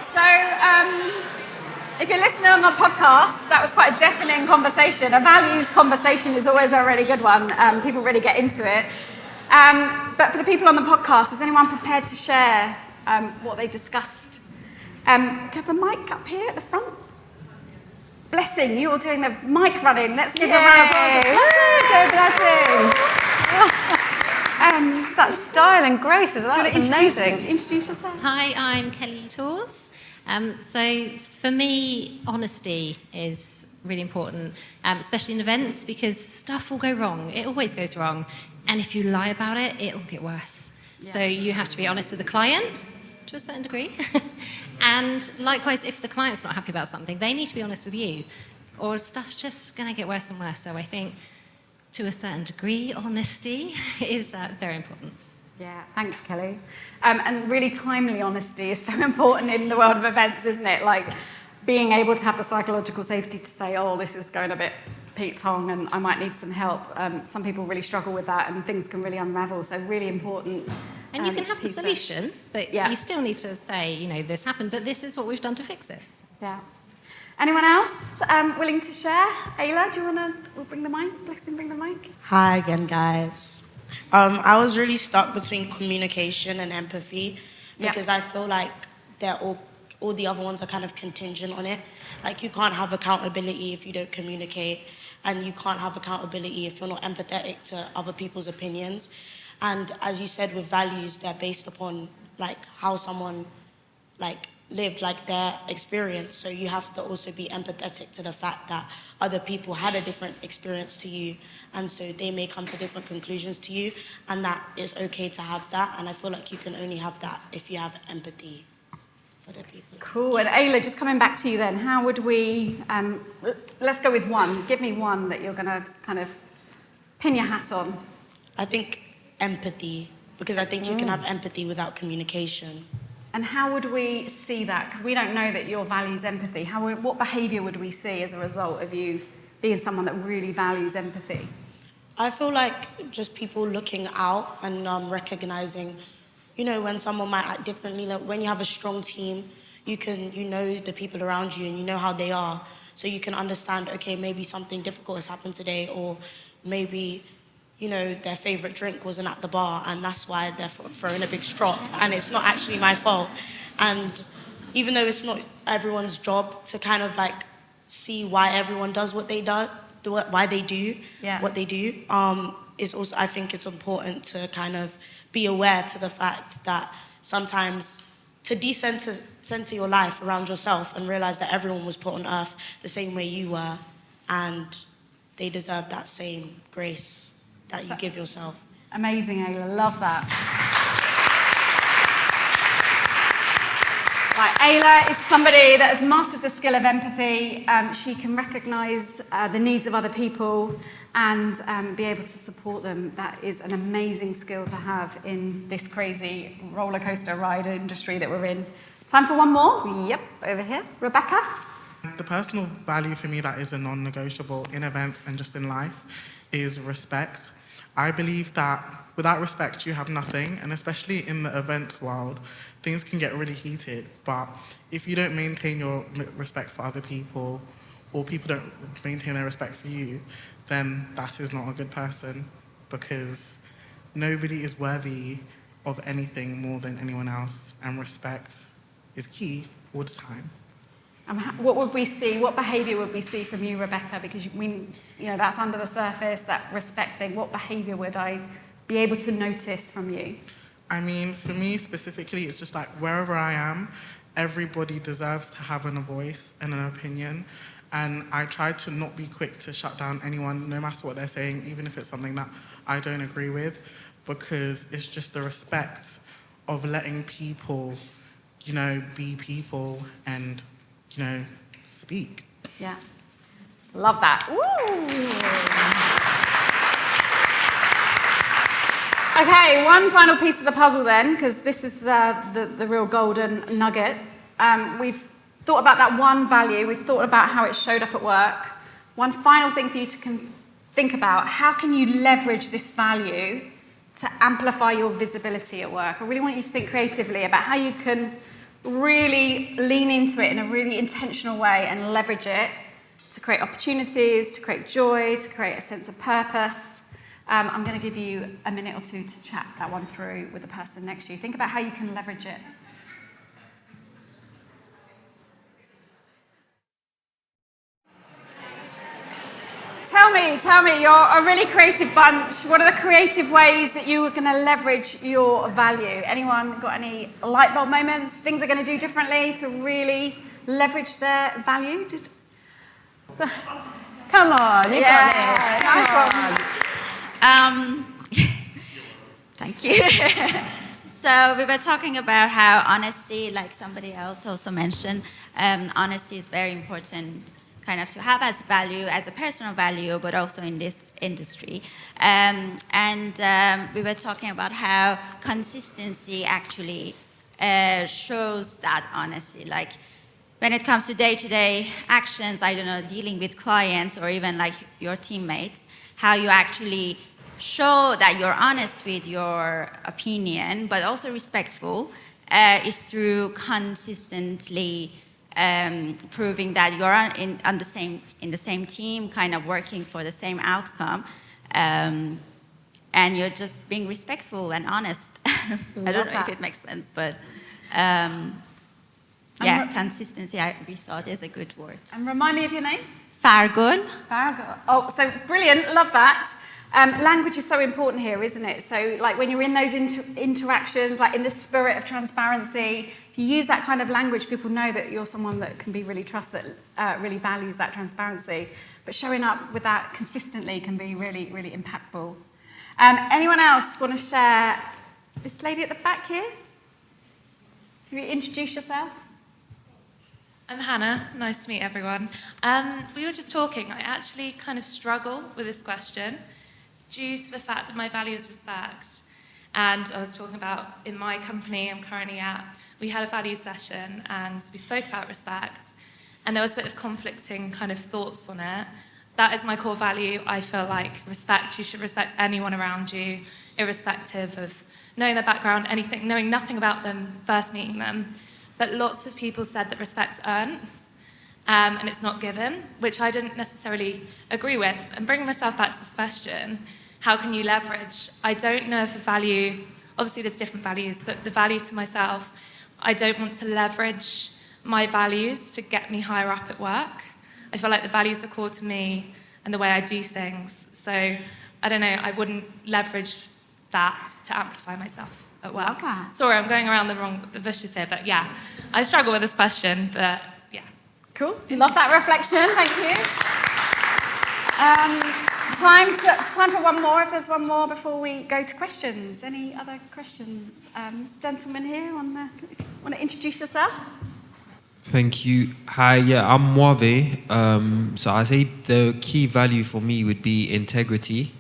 So, if you're listening on the podcast, that was quite a deafening conversation. A values conversation is always a really good one. People really get into it. But for the people on the podcast, is anyone prepared to share what they discussed? Can I have the mic up here at the front? Blessing, you're doing the mic running. Let's give a round of applause. Go Blessing! Such style and grace as well. Do you want It's to amazing. introduce yourself? Hi, I'm Kelly Tors. So for me, honesty is really important, especially in events, because stuff will go wrong. It always goes wrong. And if you lie about it, it'll get worse. Yeah. So you have to be honest with the client to a certain degree. And likewise, if the client's not happy about something, they need to be honest with you, or stuff's just going to get worse and worse. So I think, to a certain degree, honesty is very important. Yeah, thanks, Kelly. And really timely honesty is so important in the world of events, isn't it? Like being able to have the psychological safety to say, oh, this is going a bit Pete Tong and I might need some help. Some people really struggle with that and things can really unravel. So really important. And you can have the solution, but you still need to say, you know, this happened, but this is what we've done to fix it. Yeah. Anyone else willing to share? Ayla, do you want to bring the mic? Blessing, bring the mic. Hi again, guys. I was really stuck between communication and empathy because I feel like they're all the other ones are kind of contingent on it. Like you can't have accountability if you don't communicate, and you can't have accountability if you're not empathetic to other people's opinions. And as you said, with values, they're based upon like how someone like lived, like their experience. So you have to also be empathetic to the fact that other people had a different experience to you, and so they may come to different conclusions to you, and that is okay to have that. And I feel like you can only have that if you have empathy for the people. Cool. And Ayla, just coming back to you then, how would we, let's go with one. Give me one that you're going to kind of pin your hat on. I think empathy, because I think you can have empathy without communication. And how would we see that? Because we don't know that your value's empathy. What behaviour would we see as a result of you being someone that really values empathy? I feel like just people looking out and recognising, you know, when someone might act differently. Like when you have a strong team, you know the people around you and you know how they are. So you can understand, okay, maybe something difficult has happened today, or maybe, you know, their favourite drink wasn't at the bar and that's why they're throwing a big strop and it's not actually my fault. And even though it's not everyone's job to kind of like see why everyone does what they do, why they do what they do, is also, I think it's important to kind of be aware to the fact that sometimes to decenter your life around yourself and realise that everyone was put on earth the same way you were, and they deserve that same grace that you give yourself. Amazing, Ayla. Love that. Right, Ayla is somebody that has mastered the skill of empathy. She can recognise the needs of other people and be able to support them. That is an amazing skill to have in this crazy roller coaster ride industry that we're in. Time for one more? Yep, over here. Rebecca? The personal value for me that is a non-negotiable in events and just in life is respect. I believe that without respect, you have nothing, and especially in the events world, things can get really heated. But if you don't maintain your respect for other people, or people don't maintain their respect for you, then that is not a good person, because nobody is worthy of anything more than anyone else, and respect is key all the time. What would we see? What behaviour would we see from you, Rebecca? Because that's under the surface, that respect thing. What behaviour would I be able to notice from you? I mean, for me specifically, it's just like wherever I am, everybody deserves to have a voice and an opinion. And I try to not be quick to shut down anyone, no matter what they're saying, even if it's something that I don't agree with, because it's just the respect of letting people, be people and, speak. Yeah. Love that. Woo! Okay, one final piece of the puzzle then, because this is the real golden nugget. We've thought about that one value, we've thought about how it showed up at work. One final thing for you to think about, how can you leverage this value to amplify your visibility at work? I really want you to think creatively about how you can really lean into it in a really intentional way and leverage it to create opportunities, to create joy, to create a sense of purpose. I'm going to give you a minute or two to chat that one through with the person next to you. Think about how you can leverage it. Tell me, you're a really creative bunch. What are the creative ways that you are going to leverage your value? Anyone got any light bulb moments? Things they're going to do differently to really leverage their value? Come on, you got this. Nice one. Thank you. So we were talking about how honesty, like somebody else also mentioned, honesty is very important kind of to have as value, as a personal value, but also in this industry. We were talking about how consistency actually shows that honesty. Like when it comes to day-to-day actions, I don't know, dealing with clients or even like your teammates, how you actually show that you're honest with your opinion, but also respectful, is through consistently proving that you're in the same team, kind of working for the same outcome, and you're just being respectful and honest. I don't know if it makes sense, but consistency we thought is a good word. And remind me of your name? Fargun. Oh, so brilliant, love that. Language is so important here, isn't it? So like when you're in those interactions, like in the spirit of transparency, if you use that kind of language, people know that you're someone that can be really trusted, really values that transparency. But showing up with that consistently can be really, really impactful. Anyone else want to share? This lady at the back here? Can you introduce yourself? I'm Hannah. Nice to meet everyone. We were just talking. I actually kind of struggle with this question due to the fact that my value is respect. And I was talking about in my company I'm currently at, we had a value session and we spoke about respect. And there was a bit of conflicting kind of thoughts on it. That is my core value. I feel like respect, you should respect anyone around you, irrespective of knowing their background, anything, knowing nothing about them, first meeting them. But lots of people said that respect's earned, and it's not given, which I didn't necessarily agree with. And bringing myself back to this question, how can you leverage? I don't know if a value, obviously there's different values, but the value to myself, I don't want to leverage my values to get me higher up at work. I feel like the values are core to me and the way I do things. So, I don't know, I wouldn't leverage that to amplify myself at work. Okay. Sorry, I'm going around the bushes here, but yeah, I struggle with this question, but yeah. Cool. Love that reflection. Thank you. Time for one more, if there's one more before we go to questions. Any other questions? This gentleman here, want to introduce yourself? Thank you. Hi, yeah, I'm Moave. So I say the key value for me would be integrity.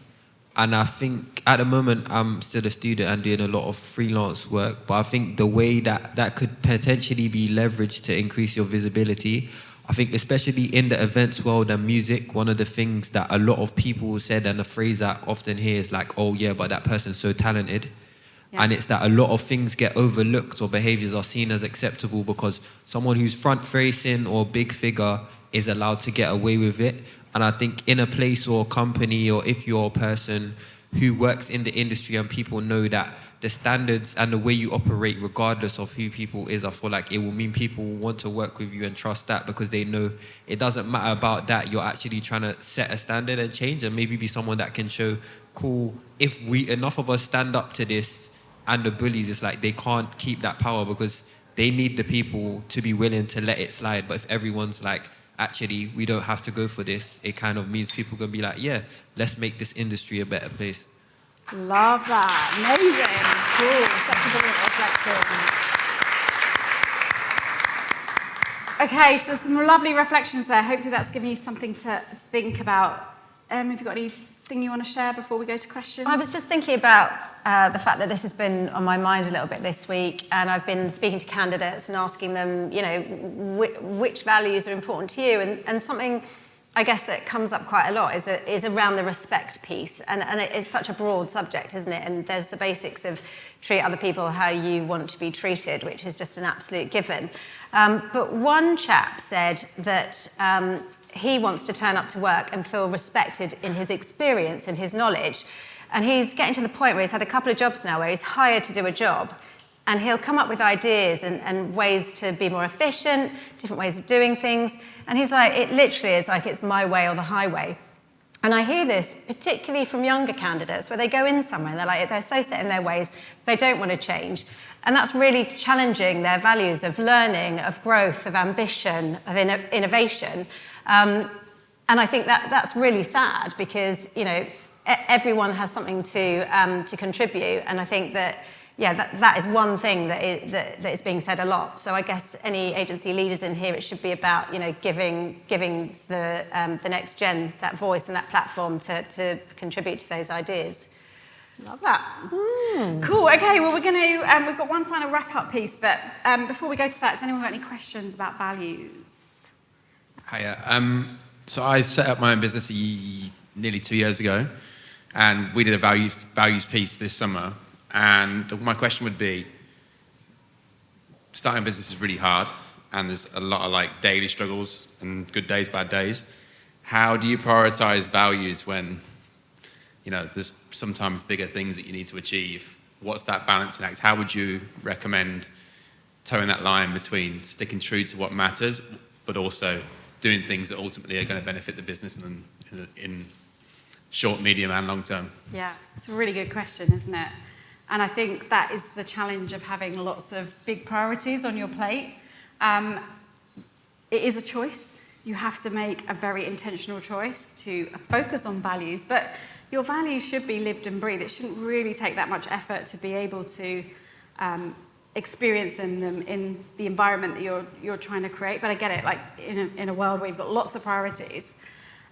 And I think at the moment I'm still a student and doing a lot of freelance work, but I think the way that could potentially be leveraged to increase your visibility, I think especially in the events world and music, one of the things that a lot of people said, and a phrase that I often hear is like, oh yeah, but that person's so talented. Yeah. And it's that a lot of things get overlooked or behaviors are seen as acceptable because someone who's front-facing or big figure is allowed to get away with it. And I think in a place or company, or if you're a person who works in the industry and people know that the standards and the way you operate, regardless of who people is, I feel like it will mean people will want to work with you and trust that because they know it doesn't matter about that. You're actually trying to set a standard and change and maybe be someone that can show, cool, if enough of us stand up to this and the bullies, it's like they can't keep that power because they need the people to be willing to let it slide. But if everyone's like, actually, we don't have to go for this, it kind of means people can be like, yeah, let's make this industry a better place. Love that. Amazing. Cool. Such a brilliant reflection. Okay, so some lovely reflections there. Hopefully that's given you something to think about. Have you got anything you want to share before we go to questions? I was just thinking about the fact that this has been on my mind a little bit this week, and I've been speaking to candidates and asking them, you know, which values are important to you, and something I guess that comes up quite a lot is around the respect piece, and it's such a broad subject, isn't it? And there's the basics of treat other people how you want to be treated, which is just an absolute given. But one chap said that he wants to turn up to work and feel respected in his experience and his knowledge. And he's getting to the point where he's had a couple of jobs now where he's hired to do a job, and he'll come up with ideas and ways to be more efficient, different ways of doing things. And he's like, it literally is like it's my way or the highway. And I hear this particularly from younger candidates where they go in somewhere and they're so set in their ways, they don't want to change. And that's really challenging their values of learning, of growth, of ambition, of innovation. And I think that's really sad because, you know, everyone has something to contribute. And I think that, yeah, that is one thing that is being said a lot. So I guess any agency leaders in here, it should be about, you know, giving the next gen that voice and that platform to contribute to those ideas. Love that. Cool. Okay. Well, we're going to. We've got one final wrap-up piece, but before we go to that, has anyone got any questions about values? Hiya. So I set up my own business nearly 2 years ago, and we did a values piece this summer. And my question would be, starting a business is really hard, and there's a lot of like daily struggles and good days, bad days. How do you prioritize values when, you know, there's sometimes bigger things that you need to achieve? What's that balancing act? How would you recommend towing that line between sticking true to what matters, but also doing things that ultimately are going to benefit the business in short, medium, and long term? Yeah, it's a really good question, isn't it? And I think that is the challenge of having lots of big priorities on your plate. It is a choice. You have to make a very intentional choice to focus on values, but your values should be lived and breathed. It shouldn't really take that much effort to be able to experience them in the environment that you're trying to create. But I get it, like in a world where you've got lots of priorities.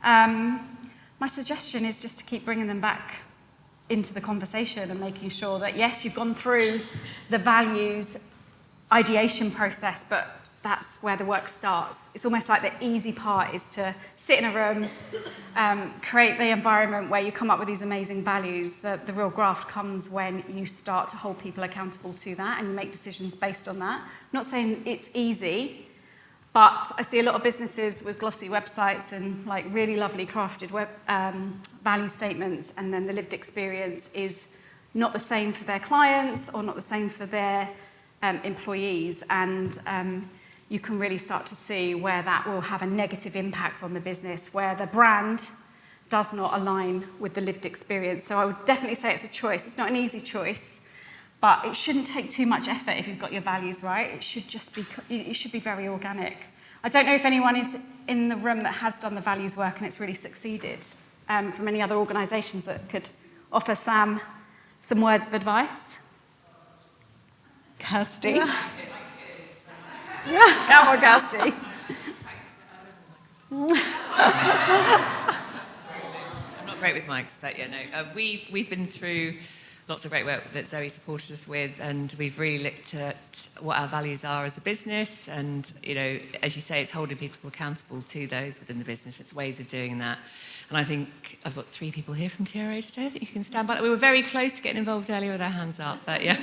My suggestion is just to keep bringing them back into the conversation and making sure that, yes, you've gone through the values ideation process, but that's where the work starts. It's almost like the easy part is to sit in a room, create the environment where you come up with these amazing values. The real graft comes when you start to hold people accountable to that and you make decisions based on that. I'm not saying it's easy, but I see a lot of businesses with glossy websites and like really lovely crafted value statements, and then the lived experience is not the same for their clients or not the same for their employees. And you can really start to see where that will have a negative impact on the business, where the brand does not align with the lived experience. So I would definitely say it's a choice. It's not an easy choice, but it shouldn't take too much effort if you've got your values right. It should be very organic. I don't know if anyone is in the room that has done the values work and it's really succeeded, from any other organisations that could offer Sam some words of advice. Kirsty. Yeah. Come on, Kirsty. I'm not great with mics, but yeah, no. We've been through lots of great work that Zoe supported us with, and we've really looked at what our values are as a business, and, you know, as you say, it's holding people accountable to those within the business. It's ways of doing that. And I think I've got 3 people here from TRA today. I think you can stand by. We were very close to getting involved earlier with our hands up, but yeah.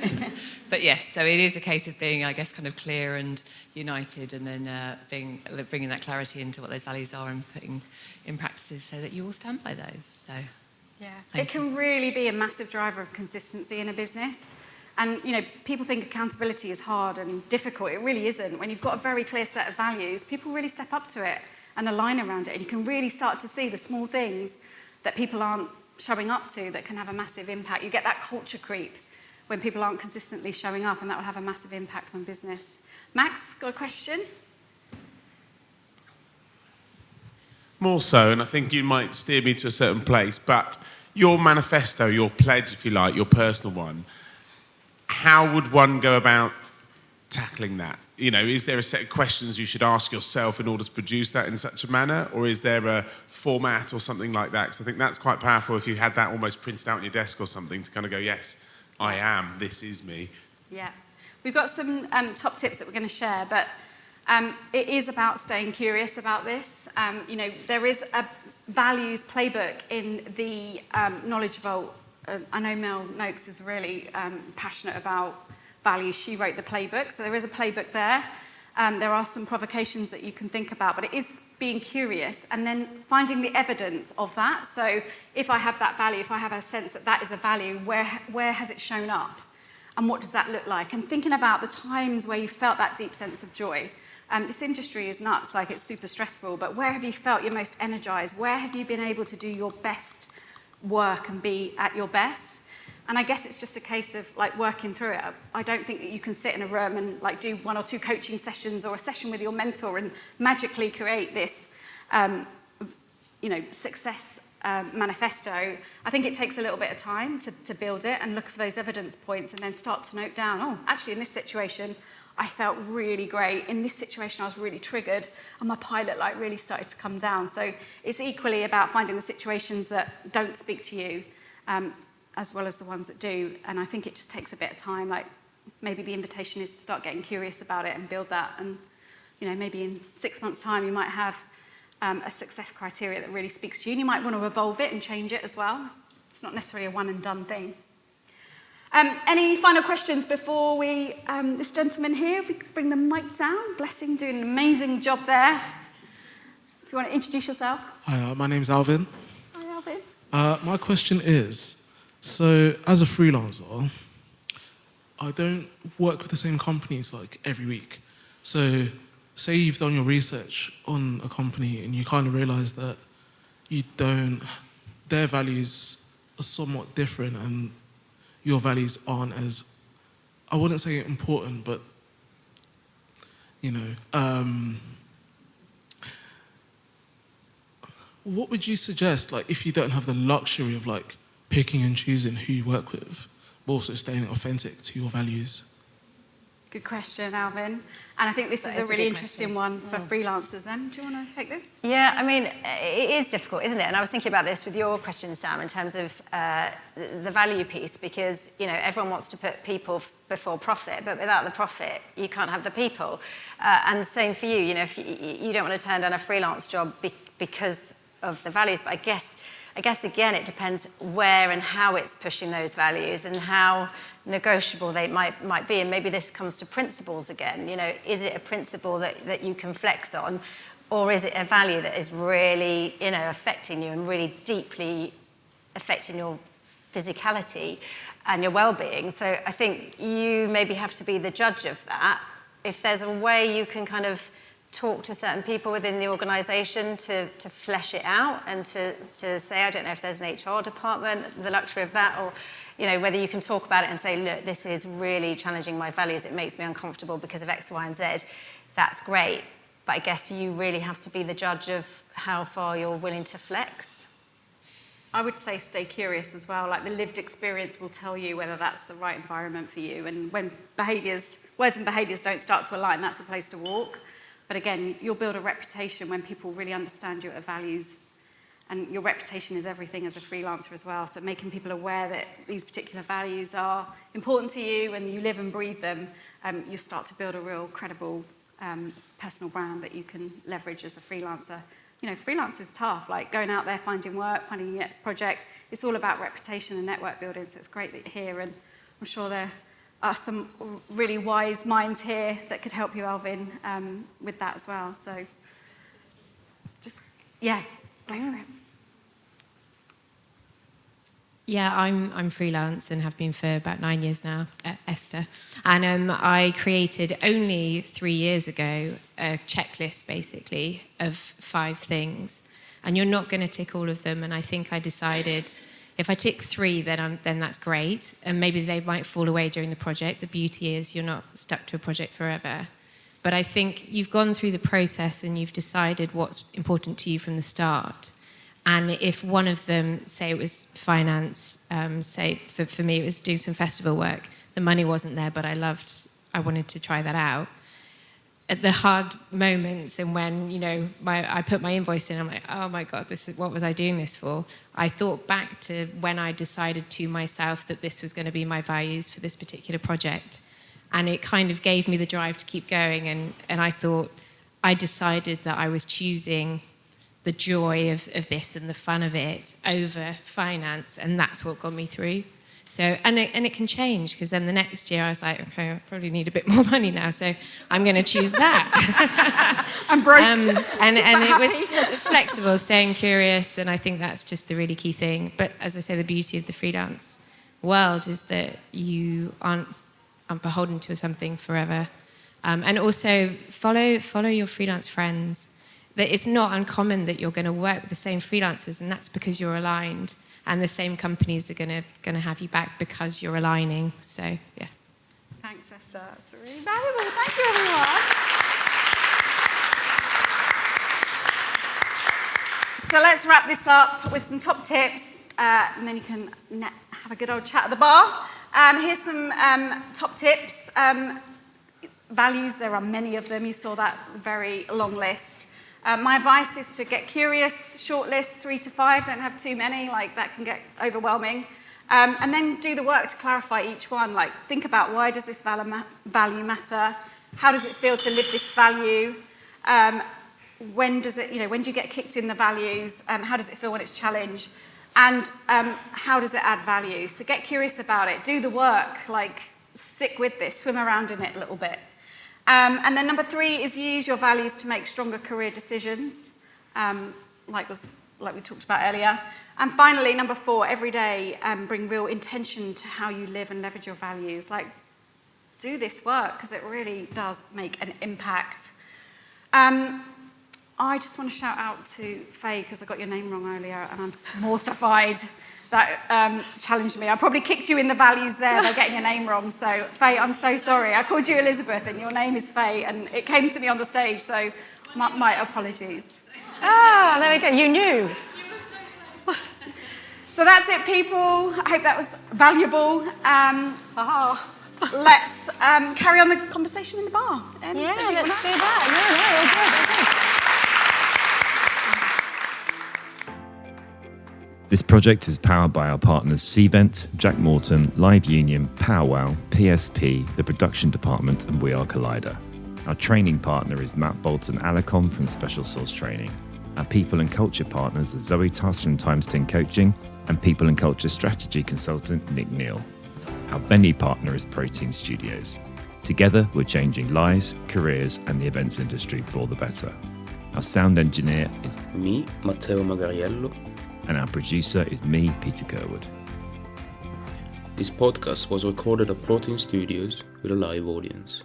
But yes, so it is a case of being, I guess, kind of clear and united, and then bringing that clarity into what those values are and putting in practices so that you all stand by those. So. Yeah, it can really be a massive driver of consistency in a business. And, you know, people think accountability is hard and difficult. It really isn't. When you've got a very clear set of values, people really step up to it and align around it. And you can really start to see the small things that people aren't showing up to that can have a massive impact. You get that culture creep when people aren't consistently showing up, and that will have a massive impact on business. Max, got a question? More so, and I think you might steer me to a certain place, but your manifesto, your pledge, if you like, your personal one, how would one go about tackling that? You know, is there a set of questions you should ask yourself in order to produce that in such a manner, or is there a format or something like that? Because I think that's quite powerful if you had that almost printed out on your desk or something to kind of go, yes, I am, this is me. Yeah. We've got some top tips that we're going to share, but it is about staying curious about this. There is a values playbook in the Knowledge Vault. I know Mel Noakes is really passionate about values. She wrote the playbook, so there is a playbook there. There are some provocations that you can think about, but it is being curious and then finding the evidence of that. So if I have that value, if I have a sense that that is a value, where has it shown up? And what does that look like? And thinking about the times where you felt that deep sense of joy. This industry is nuts, like it's super stressful, but where have you felt your most energized? Where have you been able to do your best work and be at your best? And I guess it's just a case of like working through it. I don't think that you can sit in a room and like do 1 or 2 coaching sessions or a session with your mentor and magically create this, success manifesto. I think it takes a little bit of time to build it and look for those evidence points and then start to note down, oh, actually in this situation, I felt really great. In this situation, I was really triggered and my pilot light really started to come down. So it's equally about finding the situations that don't speak to you, as well as the ones that do. And I think it just takes a bit of time. Like maybe the invitation is to start getting curious about it and build that. And, maybe in 6 months' time, you might have a success criteria that really speaks to you. And you might want to evolve it and change it as well. It's not necessarily a one and done thing. Any final questions before we, this gentleman here, if we could bring the mic down. Blessing, doing an amazing job there. If you want to introduce yourself. Hi, my name's Alvin. Hi, Alvin. My question is, so as a freelancer, I don't work with the same companies like every week. So say you've done your research on a company and you kind of realise that their values are somewhat different and your values aren't as, I wouldn't say important, but, what would you suggest, like, if you don't have the luxury of, like, picking and choosing who you work with, but also staying authentic to your values? Good question, Alvin. And I think this is a really interesting one for freelancers. Do you want to take this? Yeah, I mean, it is difficult, isn't it? And I was thinking about this with your question, Sam, in terms of the value piece, because, everyone wants to put people before profit, but without the profit, you can't have the people. And same for you, if you don't want to turn down a freelance job because of the values, but I guess again, it depends where and how it's pushing those values and how negotiable they might be. And maybe this comes to principles again. Is it a principle that you can flex on, or is it a value that is really, affecting you and really deeply affecting your physicality and your well-being? So I think you maybe have to be the judge of that. If there's a way you can kind of talk to certain people within the organisation to flesh it out and to say, I don't know if there's an HR department, the luxury of that, or whether you can talk about it and say, look, this is really challenging my values, it makes me uncomfortable because of X, Y, and Z. That's great, but I guess you really have to be the judge of how far you're willing to flex. I would say stay curious as well. Like the lived experience will tell you whether that's the right environment for you. And when words and behaviours don't start to align, that's a place to walk. But again, you'll build a reputation when people really understand your values. And your reputation is everything as a freelancer as well. So making people aware that these particular values are important to you and you live and breathe them, you start to build a real credible personal brand that you can leverage as a freelancer. Freelance is tough, like going out there, finding work, finding your next project. It's all about reputation and network building, so it's great that you're here. And I'm sure there are some really wise minds here that could help you, Alvin, with that as well. So just, go for it. Yeah, I'm freelance and have been for about 9 years now, Esther. And I created only 3 years ago a checklist, basically, of 5 things. And you're not going to tick all of them. And I think I decided if I tick 3, then that's great. And maybe they might fall away during the project. The beauty is you're not stuck to a project forever. But I think you've gone through the process and you've decided what's important to you from the start. And if one of them, say it was finance, say for me it was doing some festival work, the money wasn't there, but I wanted to try that out. at the hard moments and when, you know, I put my invoice in, I'm like, oh my God, what was I doing this for? I thought back to when I decided to myself that this was going to be my values for this particular project. And it kind of gave me the drive to keep going. And I thought, I decided that I was choosing the joy of this and the fun of it over finance. And that's what got me through. So, and it can change, because then the next year I was like, okay, I probably need a bit more money now, so I'm going to choose that. I'm broke. And it was flexible, staying curious, and I think that's just the really key thing. But as I say, the beauty of the freelance world is that you aren't beholden to something forever. And also follow your freelance friends. That it's not uncommon that you're going to work with the same freelancers, and that's because you're aligned. And the same companies are going to have you back because you're aligning. So, yeah. Thanks, Esther. That's really valuable. Thank you, everyone. So let's wrap this up with some top tips, and then you can have a good old chat at the bar. Here's some top tips. Values, there are many of them. You saw that very long list. My advice is to get curious, short list, 3 to 5, don't have too many, like that can get overwhelming. And then do the work to clarify each one, like think about why does this value matter? How does it feel to live this value? When do you get kicked in the values? How does it feel when it's challenged? And how does it add value? So get curious about it, do the work, like stick with this, swim around in it a little bit. And then number 3 is use your values to make stronger career decisions, like we talked about earlier. And finally, number 4, every day bring real intention to how you live and leverage your values. Like, do this work, because it really does make an impact. I just want to shout out to Faye, because I got your name wrong earlier, and I'm mortified. That challenged me. I probably kicked you in the values there by getting your name wrong. So, Faye, I'm so sorry. I called you Elizabeth, and your name is Faye, and it came to me on the stage, so my apologies. Ah, there we go. You knew. So that's it, people. I hope that was valuable. Let's carry on the conversation in the bar. Yeah, let's do that. No, all good. This project is powered by our partners Cvent, Jack Morton, Live Union, Powwow, PSP, the production department, and We Are Collider. Our training partner is Matt Bolton-Alarcón from Special Source Training. Our people and culture partners are Zoe Tuffs from Times 10 Coaching and people and culture strategy consultant Nic Neal. Our venue partner is Protein Studios. Together, we're changing lives, careers, and the events industry for the better. Our sound engineer is me, Matteo Magariello. And our producer is me, Peter Kerwood. This podcast was recorded at Protein Studios with a live audience.